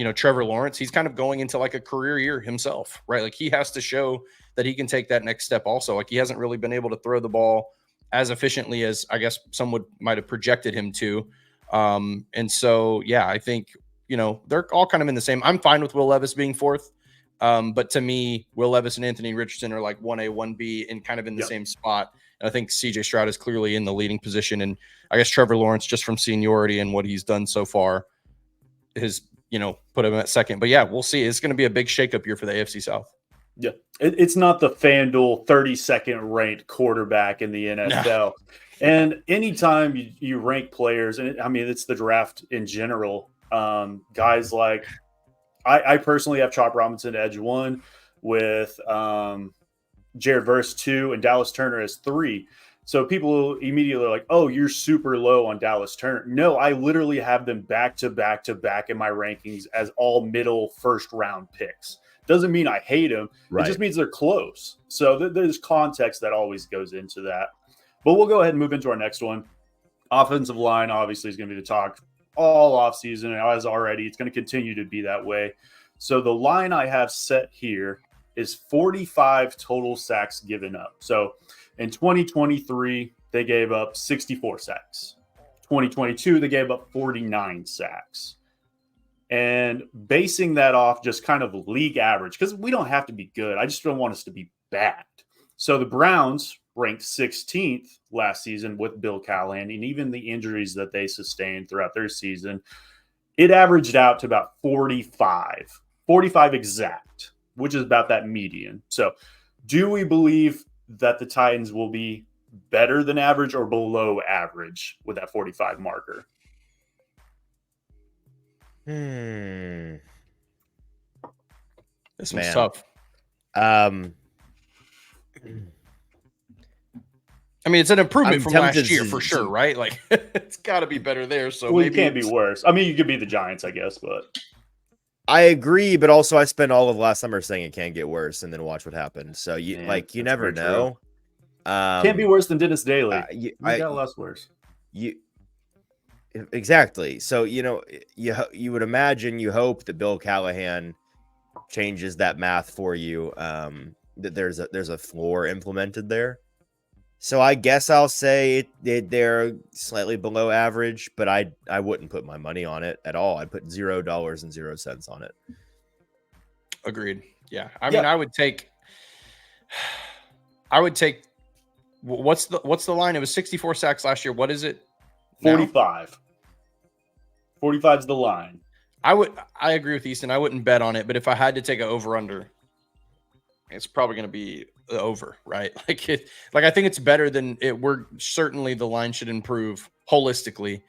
And, Trevor Lawrence, he's kind of going into like a career year himself, right? Like, he has to show that he can take that next step also. Like, he hasn't really been able to throw the ball as efficiently as I guess some might have projected him to. And so, yeah, I think, they're all kind of in the same. I'm fine with Will Levis being 4th. But to me, Will Levis and Anthony Richardson are like 1A, 1B and kind of in the same spot. And I think CJ Stroud is clearly in the leading position. And I guess Trevor Lawrence, just from seniority and what he's done so far, has, put him at 2nd. But yeah, we'll see. It's going to be a big shakeup year for the AFC South. Yeah. It's not the FanDuel 32nd ranked quarterback in the NFL. No. And anytime you rank players, and it's the draft in general, guys like I personally have Chop Robinson edge 1 with Jared Verse 2 and Dallas Turner as 3. So people immediately are like, oh, you're super low on Dallas Turner. No, I literally have them back to back to back in my rankings as all middle first round picks. Doesn't mean I hate them. Right. It just means they're close. So there's context that always goes into that. But we'll go ahead and move into our next one. Offensive line obviously is going to be the talk all offseason. And as already, it's going to continue to be that way. So the line I have set here is 45 total sacks given up. So in 2023, they gave up 64 sacks. 2022, they gave up 49 sacks. And basing that off just kind of league average, because we don't have to be good. I just don't want us to be bad. So the Browns ranked 16th last season with Bill Callahan, and even the injuries that they sustained throughout their season, it averaged out to about 45 exact, which is about that median. So do we believe that the Titans will be better than average or below average with that 45 marker? This one's Man. tough. It's an improvement from last year for sure, right? Like, it's got to be better there. So maybe it can't be worse. You could be the Giants, I guess, but I agree. But also, I spent all of last summer saying it can't get worse, and then watch what happens. So you never know. Can't be worse than Dennis Daly. You got less worse. Exactly. So, you would imagine, you hope that Bill Callahan changes that math for you. That there's a floor implemented there. So I guess I'll say they're slightly below average, but I wouldn't put my money on it at all. I'd put $0.00 on it. Agreed. Yeah. I mean, I would take what's the line? It was 64 sacks last year. What is it? 45. 45 is the line. I agree with Easton. I wouldn't bet on it, but if I had to take an over under, it's probably going to be over, right? I think it's better than it. We're certainly, the line should improve holistically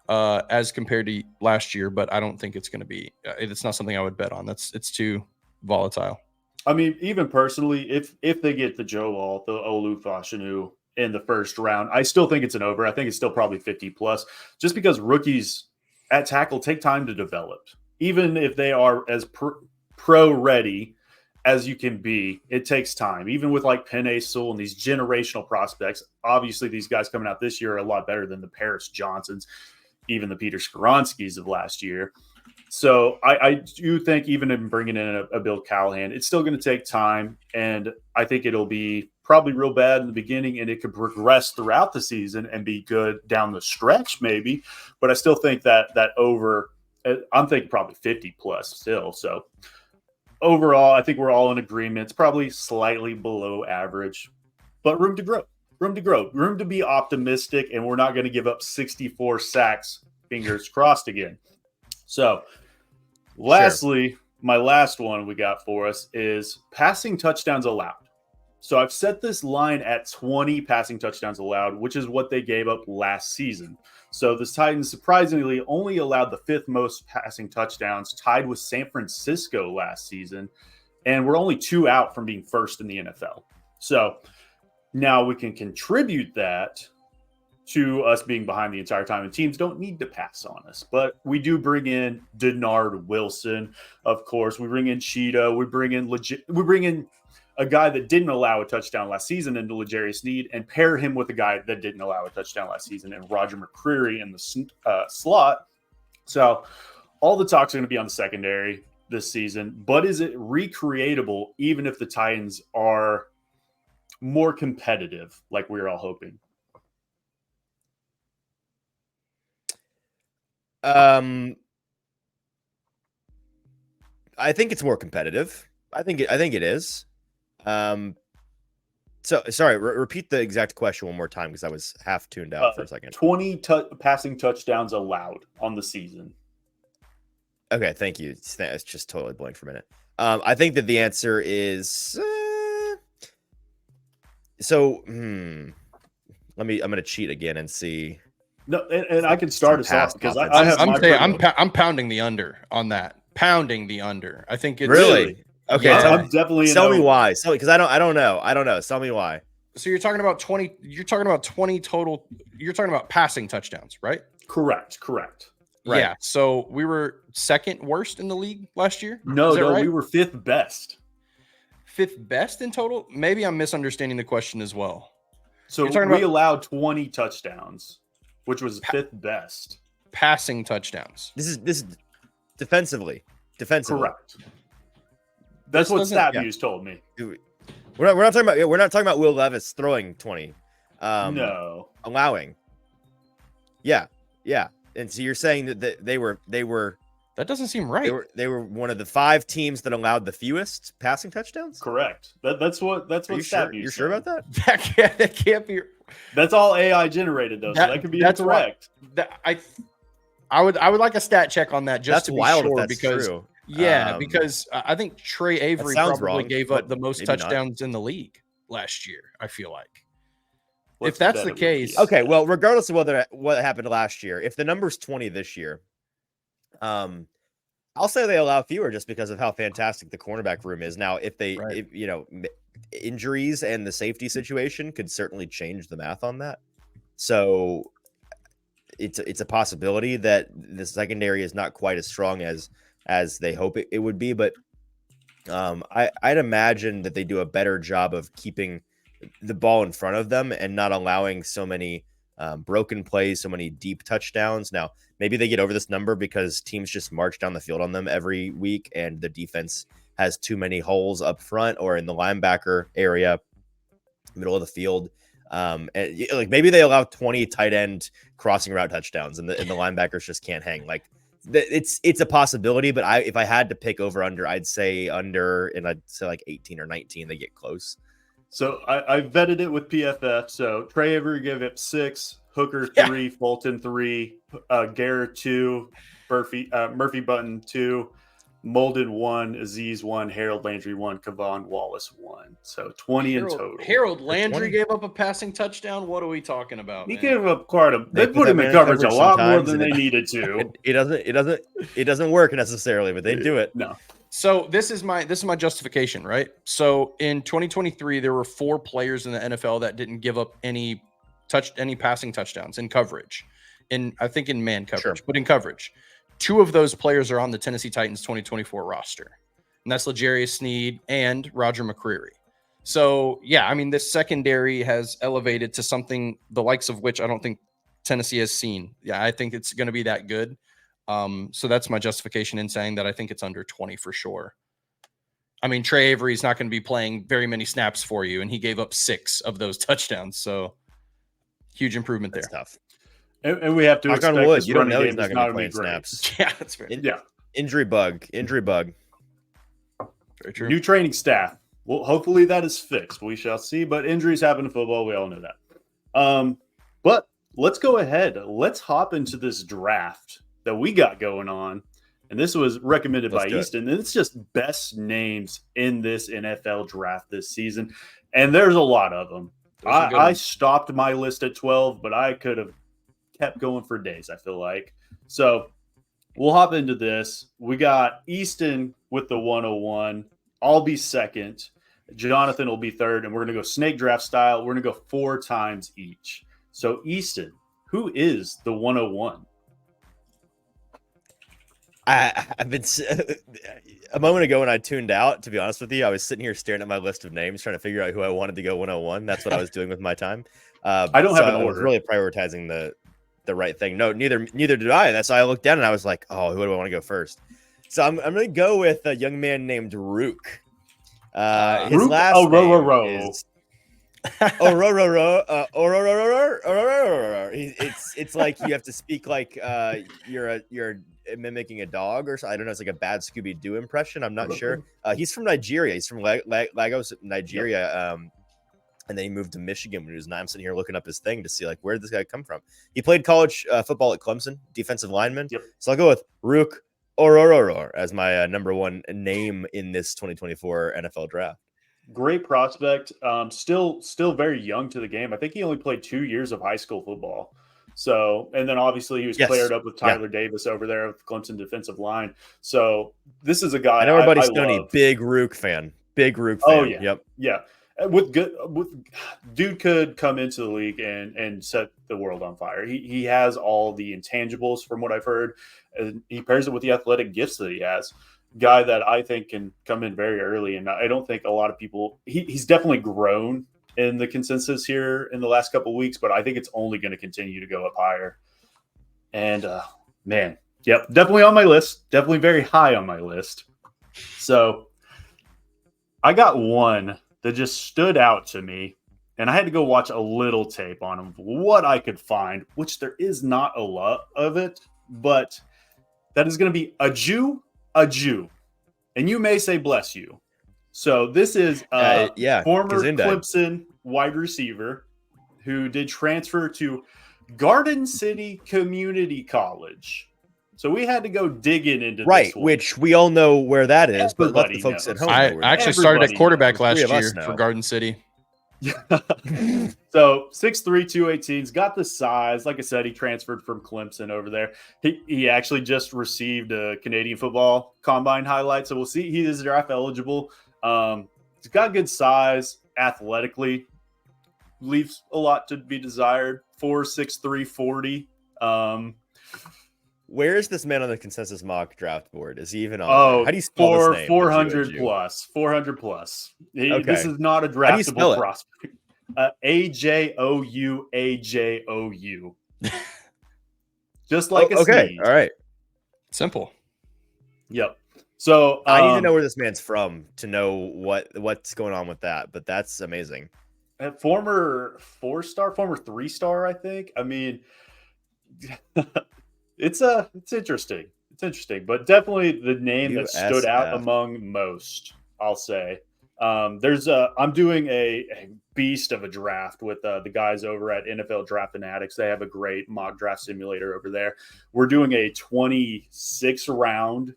as compared to last year, but I don't think it's going to be. It's not something I would bet on. It's too volatile. I mean, even personally, if they get the Joe Wall, the Olu Fashanu in the first round, I still think it's an over. I think it's still probably 50 plus, just because rookies at tackle take time to develop. Even if they are as pro ready as you can be, it takes time. Even with like Penei Sewell and these generational prospects, obviously these guys coming out this year are a lot better than the Paris Johnsons, even the Peter Skoronskis of last year. So I do think even in bringing in a Bill Callahan, it's still going to take time. And I think it'll be probably real bad in the beginning, and it could progress throughout the season and be good down the stretch maybe. But I still think that over, I'm thinking probably 50 plus still. So overall, I think we're all in agreement. It's probably slightly below average, but room to grow, room to be optimistic. And we're not going to give up 64 sacks, fingers crossed again. So lastly, my last one we got for us is passing touchdowns allowed. So I've set this line at 20 passing touchdowns allowed, which is what they gave up last season. So the Titans surprisingly only allowed the 5th most passing touchdowns, tied with San Francisco last season. And we're only 2 out from being first in the NFL. So now we can contribute that to us being behind the entire time, and teams don't need to pass on us. But we do bring in Denard Wilson, of course. We bring in Cheeto. We bring in a guy that didn't allow a touchdown last season into L'Jarius Sneed, and pair him with a guy that didn't allow a touchdown last season, and Roger McCreary in the slot. So all the talks are going to be on the secondary this season. But is it recreatable even if the Titans are more competitive like we were all hoping? I think it's more competitive. I think it is. So sorry, repeat the exact question one more time because I was half tuned out for a second. 20 passing touchdowns allowed on the season. Okay, thank you. It's just totally blank for a minute. I think that the answer is I'm going to cheat again and see. No, and I can start us off because I'm pounding the under on that. Pounding the under. I think it's really okay. Yeah, I'm definitely tell me why. So because I don't know. Tell me why. So you're talking about 20. You're talking about 20 total. You're talking about passing touchdowns, right? Correct. Right. Yeah. So we were 2nd worst in the league last year. No, right? We were 5th best. 5th best in total. Maybe I'm misunderstanding the question as well. So we allowed 20 touchdowns, which was 5th best passing touchdowns. This is defensively. Correct. That's what StatViews told me. We're not talking about Will Levis throwing 20. No. Allowing. Yeah. And so you're saying that they were that doesn't seem right. They were one of the 5 teams that allowed the fewest passing touchdowns? Correct. That's what StatViews. You're sure about that? That can't be. That's all AI generated though, so that could be incorrect. I would like a stat check on that just to be wild sure, if that's because true. Yeah, because I think Trey Avery probably wrong, gave up the most touchdowns in the league last year, I feel like. If that's the case. Okay, well, regardless of what happened last year, if the number's 20 this year, I'll say they allow fewer just because of how fantastic the cornerback room is. Now, if injuries and the safety situation could certainly change the math on that. So it's a possibility that the secondary is not quite as strong as they hope it would be, but I'd imagine that they do a better job of keeping the ball in front of them and not allowing so many broken plays, so many deep touchdowns. Now, maybe they get over this number because teams just march down the field on them every week, and the defense has too many holes up front or in the linebacker area, middle of the field. And like maybe they allow 20 tight end crossing route touchdowns, and the linebackers just can't hang. Like it's a possibility, but if I had to pick over under, I'd say under, and I'd say like 18 or 19. They get close. So I vetted it with PFF. So Trey Avery gave it 6, Hooker 3, Fulton 3, Garrett 2, Murphy Button 2, Molden 1, Aziz 1, Harold Landry 1, Kavon Wallace 1. So 20 in total. Harold Landry gave up a passing touchdown. What are we talking about? He gave up quite a. They put him in coverage a lot more than they needed to. It doesn't work necessarily, but they do it. No. So this is my justification, right? So in 2023, there were 4 players in the NFL that didn't give up any passing touchdowns in coverage. I think in man coverage, but in coverage. 2 of those players are on the Tennessee Titans 2024 roster. And that's L'Jarius Sneed and Roger McCreary. So, yeah, I mean, this secondary has elevated to something the likes of which I don't think Tennessee has seen. Yeah, I think it's going to be that good. So that's my justification in saying that I think it's under 20 for sure. I mean, Trey Avery is not going to be playing very many snaps for you, and he gave up 6 of those touchdowns. So huge improvement there. That's tough. And we have to expect wood. You don't know he's not going to be playing snaps. Yeah, that's fair. Injury bug. Very true. New training staff. Well, hopefully that is fixed. We shall see. But injuries happen in football. We all know that. But let's go ahead. Let's hop into this draft that we got going on. And this was recommended by Easton. And it's just best names in this NFL draft this season. And there's a lot of them. I stopped my list at 12, but I could have kept going for days, I feel like. So we'll hop into this. We got Easton with the 101. I'll be second. Jonathan will be third. And we're going to go snake draft style. We're going to go 4 times each. So Easton, who is the 101? I've been a moment ago when I tuned out, to be honest with you, I was sitting here staring at my list of names, trying to figure out who I wanted to go 101. That's what I was doing with my time. I don't have an order. I was really prioritizing the right thing. No, neither did I. That's why I looked down and I was like, oh, who do I want to go first? So I'm going to go with a young man named Rook. His last name is it's like you have to speak like you're mimicking a dog or something. I don't know. It's like a bad Scooby-Doo impression. I'm not sure. He's from Nigeria. He's from Lagos, Nigeria. And then he moved to Michigan when he was 9. I'm sitting here looking up his thing to see like where did this guy come from. He played college football at Clemson, defensive lineman. Yep. So I'll go with Rook Orororor as my number 1 name in this 2024 NFL draft. Great prospect. Still very young to the game. I think he only played 2 years of high school football. So, and then obviously he was paired up with Tyler Davis over there with Clemson defensive line. So this is a guy I know everybody's Stoney, big Rook fan. Big Rook fan. Oh yeah. Yep. Yeah. With dude could come into the league and set the world on fire. He has all the intangibles from what I've heard. And he pairs it with the athletic gifts that he has. Guy that I think can come in very early, and I don't think a lot of people. He's definitely grown in the consensus here in the last couple of weeks, but I think it's only going to continue to go up higher. And man, yep, definitely on my list. Definitely very high on my list. So I got one that just stood out to me, and I had to go watch a little tape on him, what I could find, which there is not a lot of it, but that is going to be a Jew. And you may say, bless you. So this is former Clemson wide receiver who did transfer to Garden City Community College. So we had to go digging into this one. Which we all know where that is, but let the folks at home know. I actually started at quarterback last year for Garden City. So 6'3", 218's got the size. Like I said, he transferred from Clemson over there. He actually just received a Canadian football combine highlight. So we'll see. He is draft eligible. He's got good size athletically. Leaves a lot to be desired. 4'6", 340. Where is this man on the consensus mock draft board? Is he even on? Oh, how do you spell his name? 400 plus. 400 plus. Okay. This is not a draftable prospect. AJOU. Just like a Okay. sneeze. All right. Simple. Yep. So I need to know where this man's from to know what's going on with that, but that's amazing. Former 4-star, former 3-star, I think. I mean, it's interesting. It's interesting, but definitely the name that stood out USF. among most, I'll say. I'm doing a beast of a draft with the guys over at NFL Draft Fanatics. They have a great mock draft simulator over there. We're doing a 26 round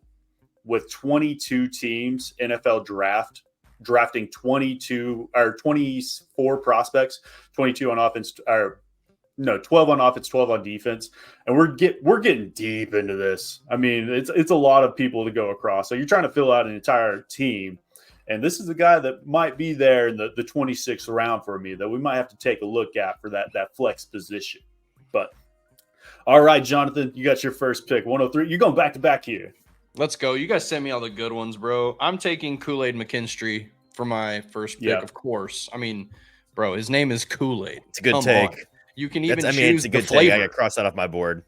with 22 teams NFL draft, drafting 22 or 24 prospects, 22 on offense, or no, 12 on offense, 12 on defense, and we're getting deep into this. I mean, it's a lot of people to go across. So you're trying to fill out an entire team, and this is the guy that might be there in the 26th round for me that we might have to take a look at for that flex position. But all right, Jonathan, you got your first pick, 103. You're going back to back here. Let's go. You guys send me all the good ones, bro. I'm taking Kool-Aid McKinstry for my first pick, of course. I mean, bro, his name is Kool-Aid. It's a good take. On. You can even choose it's a good the flavor. take. I got crossed that off my board.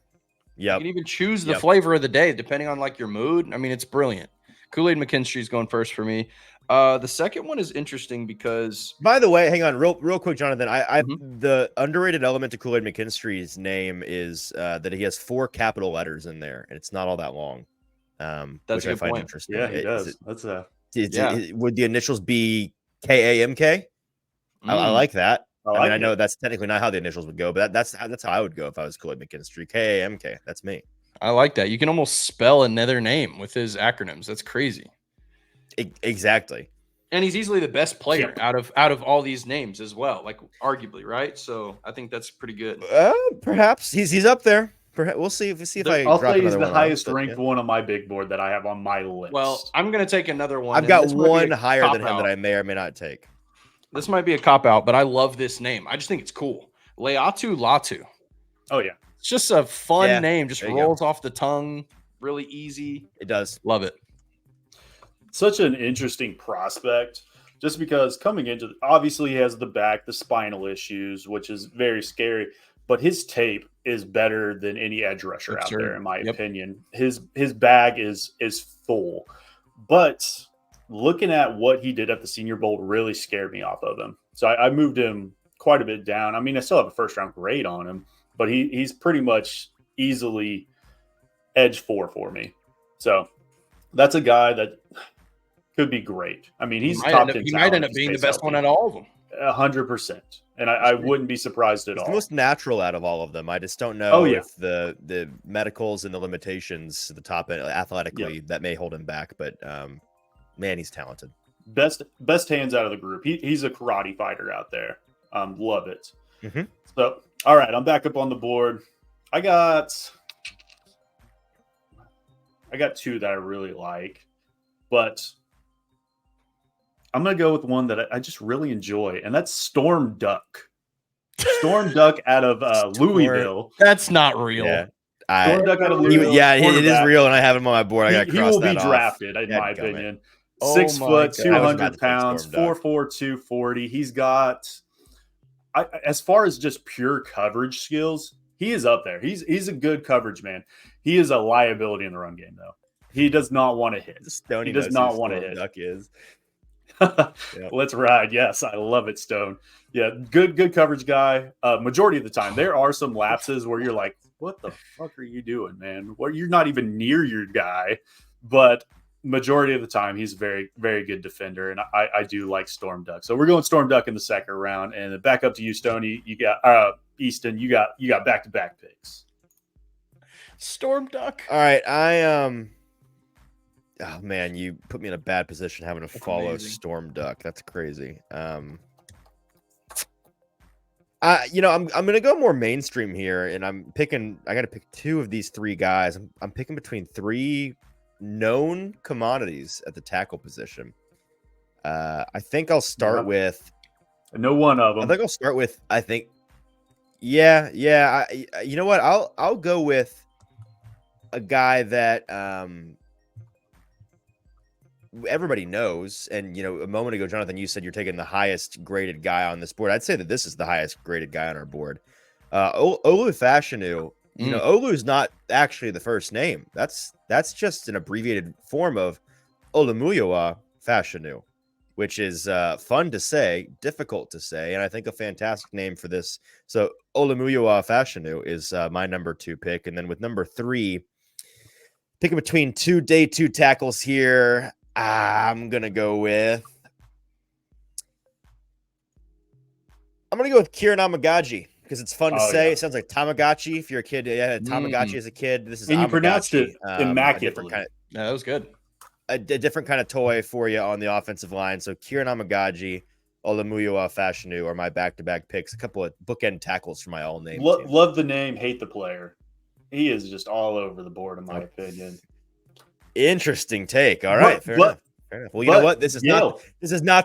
Yeah. You can even choose the flavor of the day depending on like your mood. I mean, it's brilliant. Kool-Aid McKinstry is going first for me. The second one is interesting because, by the way, hang on, real quick, Jonathan. The underrated element to Kool-Aid McKinstry's name is that he has 4 capital letters in there, and it's not all that long. That's which I find point. interesting. Yeah, he does. Would the initials be KAMK? I like that. I know that's technically not how the initials would go, but that's how I would go if I was Kool-Aid McKinstry. KAMK. That's me. I like that. You can almost spell another name with his acronyms. That's crazy. Exactly. And he's easily the best player out of all these names as well, like arguably, right? So I think that's pretty good. Perhaps he's up there. We'll see if I'll say he's the highest ranked one on my big board that I have on my list. Well, I'm gonna take another one. I've got one higher than him that I may or may not take. This might be a cop out, but I love this name. I just think it's cool. Leatu Latu. Oh yeah, it's just a fun name. Just rolls off the tongue, really easy. It does. Love it. Such an interesting prospect. Just because coming into, obviously he has the spinal issues, which is very scary. But his tape is better than any edge rusher out there, in my opinion. His bag is full. But looking at what he did at the Senior Bowl really scared me off of him. So I moved him quite a bit down. I mean, I still have a first-round grade on him, but he's pretty much easily edge 4 for me. So that's a guy that could be great. I mean, he's top 10. He might end up being the best one out of all of them. 100%. And I wouldn't be surprised at all. The most natural out of all of them. I just don't know if the medicals and the limitations, the top end athletically, that may hold him back. But man, he's talented. Best hands out of the group. He's a karate fighter out there. Love it. Mm-hmm. So, all right, I'm back up on the board. I got 2 that I really like, but I'm going to go with one that I just really enjoy, and that's Storm Duck. Storm Duck out of Louisville. That's not real. Yeah. Storm Duck out of Louisville. It is real, and I have him on my board. I got he will be drafted, in my opinion. 6 foot, 200 pounds, 4'4", 240. He's got, as far as just pure coverage skills, he is up there. He's a good coverage man. He is a liability in the run game, though. He does not want to hit. He does not want to hit. Duck is. Let's ride. Yes, I love it, Stone. Yeah, good coverage guy. Majority of the time, there are some lapses where you're like, "What the fuck are you doing, man? Well, you're not even near your guy." But majority of the time, he's a very, very good defender, and I do like Storm Duck. So we're going Storm Duck in the second round, and then back up to you, Stoney. You got Easton. You got back-to-back picks. Storm Duck. All right, oh man, you put me in a bad position having to follow Storm Duck. That's crazy. I'm gonna go more mainstream here, and I gotta pick 2 of these 3 guys. I'm picking between 3 known commodities at the tackle position. I think I'll start with I know one of them. I think I'll start with you know what? I'll go with a guy that everybody knows, and a moment ago, Jonathan, you said you're taking the highest graded guy on this board. I'd say that this is the highest graded guy on our board. Olu Fashanu. Olu is not actually the first name. That's just an abbreviated form of Olumuyiwa Fashanu, which is fun to say, difficult to say, and I think a fantastic name for this. So Olumuyiwa Fashanu is my number 2 pick, and then with number 3, picking between 2 day 2 tackles here. I'm gonna go with Kieran Amagaji because it's fun to say. Yeah. It sounds like Tamagotchi. If you're a kid, Tamagotchi as a kid. This is and you Amagachi, pronounced it immaculately. Yeah, that was good. A different kind of toy for you on the offensive line. So Kieran Amagaji, Olumuyiwa Fashanu are my back-to-back picks. A couple of bookend tackles for my all-name team. Love the name, hate the player. He is just all over the board, in my opinion. Interesting take. All right, fair enough. Well, you know what? This is not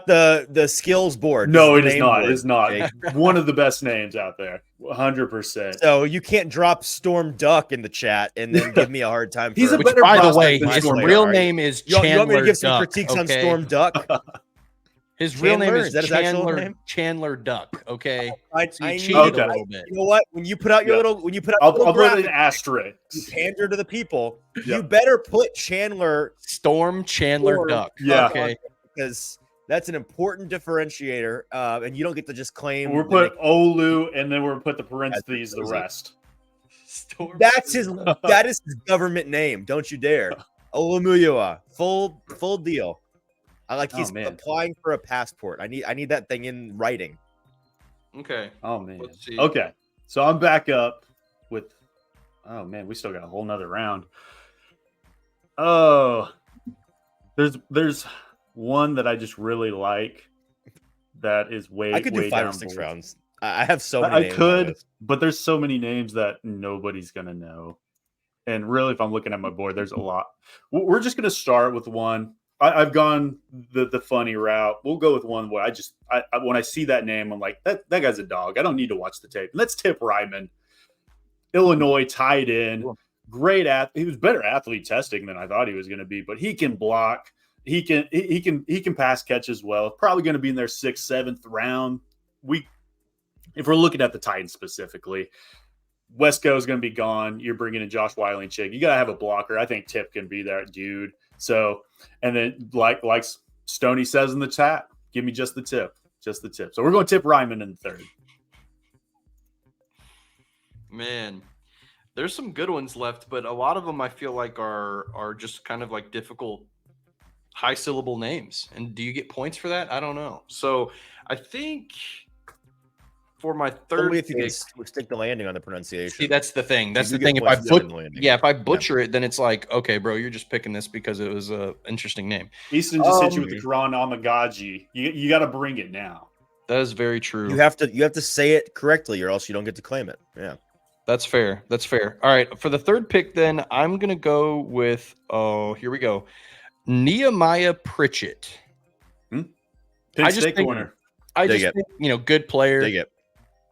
the skills board. No, it is not. It is not. One of the best names out there. 100%. So you can't drop Storm Duck in the chat and then give me a hard time. He's a Which, better by the way, prospect his than real name is Chandler You want me to give some Duck, critiques on okay? Storm Duck? His real name is that his actual name? Chandler Duck. Okay, I cheated need a little bit. You know what? When you put out your little, I'll little put graphic, an asterisk. you pander to the people. You better put Chandler Duck. Yeah. Okay. Because that's an important differentiator, and you don't get to just claim. We're put Olu, and then we're put the parentheses, the rest. That is his government name. Don't you dare. Olumuyiwa, full deal. I like he's applying for a passport. I need that thing in writing. Okay. Oh man. Okay. So I'm back up with. Oh man, we still got a whole nother round. Oh, there's one that I just really like. That is way. I could do 5 or 6 rounds. I have so many. I could, but there's so many names that nobody's gonna know. And really, if I'm looking at my board, there's a lot. We're just gonna start with one. I've gone the funny route. We'll go with one where I when I see that name, I'm like, that guy's a dog. I don't need to watch the tape. And that's Tip Ryman, Illinois tight end, great he was better athlete testing than I thought he was going to be, but he can block. He can pass catch as well. Probably going to be in their 6th, 7th round. If we're looking at the Titans specifically, Wesco is going to be gone. You're bringing in Josh Wiley and Chick. You got to have a blocker. I think Tip can be that dude. So, and then like Stoney says in the chat, give me just the tip. So we're going Tip Ryman in the 3rd. Man, there's some good ones left, but a lot of them I feel like are just kind of like difficult high syllable names. And do you get points for that? I don't know. So I think for my 3rd Only if you pick, can stick the landing on the pronunciation. See, that's the thing. That's You the get thing. If I butcher it, then it's like, okay, bro, you're just picking this because it was a interesting name. Easton just hit you with the Quran Amagaji. You got to bring it now. That is very true. You have to say it correctly, or else you don't get to claim it. Yeah, that's fair. All right, for the 3rd pick, then I'm gonna go with. Oh, here we go. Nehemiah Pritchett. Penn State corner. I just think, good player. Dig it.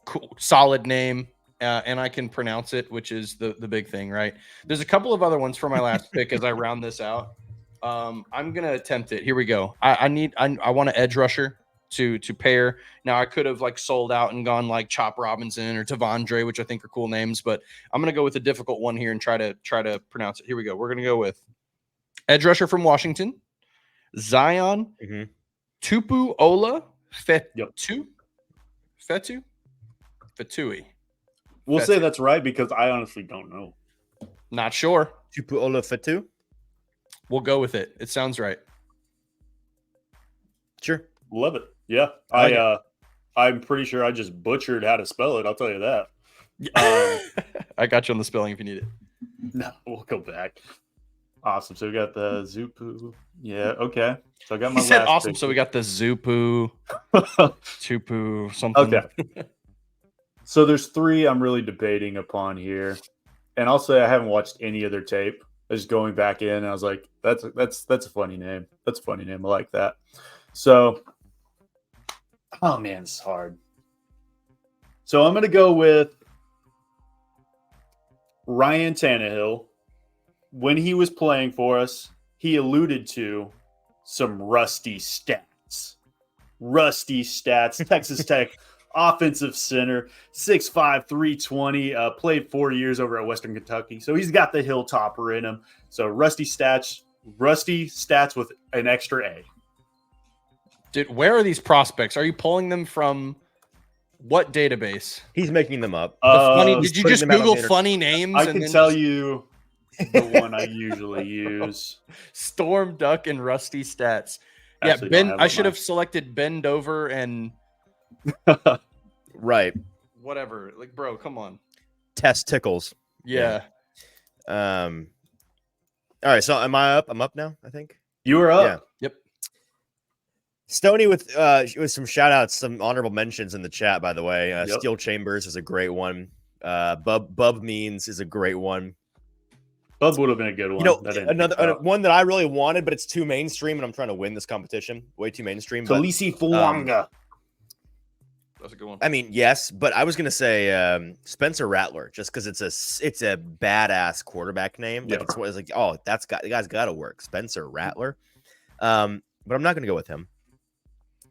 Cool, solid name, and I can pronounce it, which is the big thing, right? There's a couple of other ones for my last pick as I round this out. I'm gonna attempt it. Here we go. I want an edge rusher to pair. Now I could have like sold out and gone like Chop Robinson or Tavondre, which I think are cool names, but I'm gonna go with a difficult one here and try to pronounce it. Here we go. We're gonna go with edge rusher from Washington, Zion Tupu Ola Fetu. Fatui. We'll say that's right because I honestly don't know. Not sure. Tupu Ola Fatu? We'll go with it. It sounds right. Sure. Love it. Yeah. I'm pretty sure I just butchered how to spell it. I'll tell you that. I got you on the spelling if you need it. No, we'll go back. Awesome. So we got the Zupu. Yeah. Okay. So I got my He said last awesome. pick. So we got the Zupu, Tupu, something. Okay. So there's 3 I'm really debating upon here. And I'll say I haven't watched any of their tape. I was just going back in and I was like, that's a funny name. That's a funny name. I like that. So, oh man, it's hard. So I'm going to go with Ryan Tannehill. When he was playing for us, he alluded to some rusty stats. Texas Tech offensive center, 6'5", 320, played 4 years over at Western Kentucky. So he's got the Hilltopper in him. So rusty stats with an extra A. Dude, where are these prospects? Are you pulling them from what database? He's making them up. Did you just Google funny names? I can tell you the one I usually use. Storm Duck and Rusty Stats. Actually, Ben. I should have selected Ben Dover and right. Whatever. Like, bro, come on. Testicles. Yeah. All right. So am I up? I'm up now, I think. You were up. Yeah. Yep. Stoney with some shout outs, some honorable mentions in the chat, by the way. Yep. Steel Chambers is a great one. Bub Means is a great one. Bub would have been a good one. You know, another one that I really wanted, but it's too mainstream, and I'm trying to win this competition. Way too mainstream. Talisi Fuanga. That's a good one. I mean, yes, but I was gonna say Spencer Rattler, just because it's a badass quarterback name. Like it's like, oh, the guy's got to work. Spencer Rattler. But I'm not gonna go with him.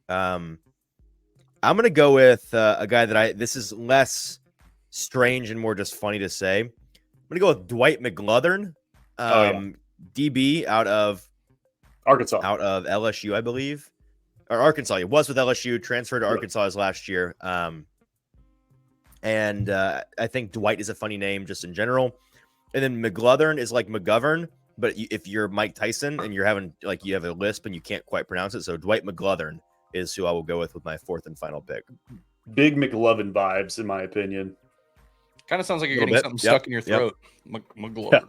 I'm gonna go with a guy that this is less strange and more just funny to say. I'm gonna go with Dwight McLuthern, DB out of Arkansas, out of LSU, I believe, or Arkansas. He was with LSU, transferred to Arkansas his last year. And I think Dwight is a funny name just in general. And then McLuthern is like McGovern, but if you're Mike Tyson and you're having you have a lisp and you can't quite pronounce it, so Dwight McLuthern is who I will go with my fourth and final pick. Big McLovin vibes, in my opinion. Kind of sounds like you're getting something stuck in your throat. McLovin. Yeah.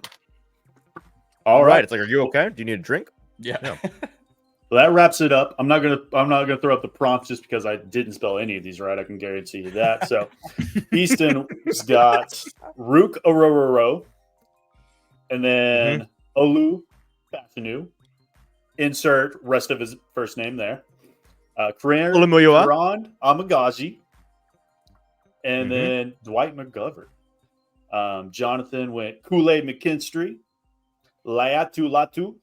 All right. It's like, are you okay? Do you need a drink? Yeah. No. Well, that wraps it up. I'm not gonna throw up the prompts just because I didn't spell any of these right. I can guarantee you that. So Easton's got Rook Orororo, and then Olu Fashanu. Insert rest of his first name there. Karan Amagaji, and then Dwight McGovern. Jonathan went Kool-Aid McKinstry, Latu Latu.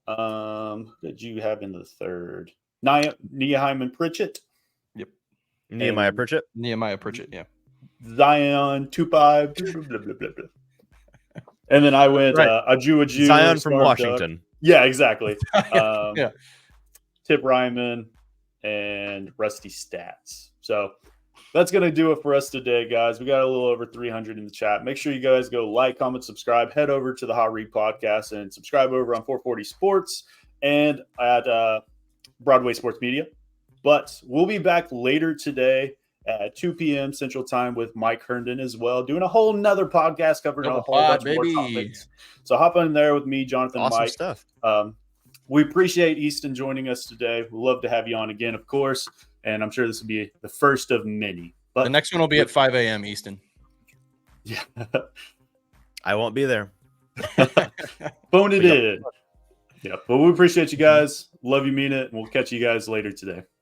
Who did you have in the third? Nehemiah Pritchett. Yep. Nehemiah Pritchett, yeah. Zion Tupai. Blah, blah, blah, blah. And then I went Aju. Zion from Washington. Yeah, exactly. Yeah. Tip Ryman and Rusty Stats. So that's going to do it for us today, guys. We got a little over 300 in the chat. Make sure you guys go like, comment, subscribe. Head over to the Hot Read Podcast and subscribe over on 440 Sports and at Broadway Sports Media. But we'll be back later today at 2 p.m. Central Time with Mike Herndon as well, doing a whole nother podcast covering a whole bunch more topics. So hop in there with me, Jonathan, awesome Mike. Stuff. We appreciate Easton joining us today. We'd love to have you on again, of course. And I'm sure this will be the first of many. But the next one will be at 5 a.m. Easton. Yeah. I won't be there. Phone it in. Yeah. But we appreciate you guys. Love you, mean it. And we'll catch you guys later today.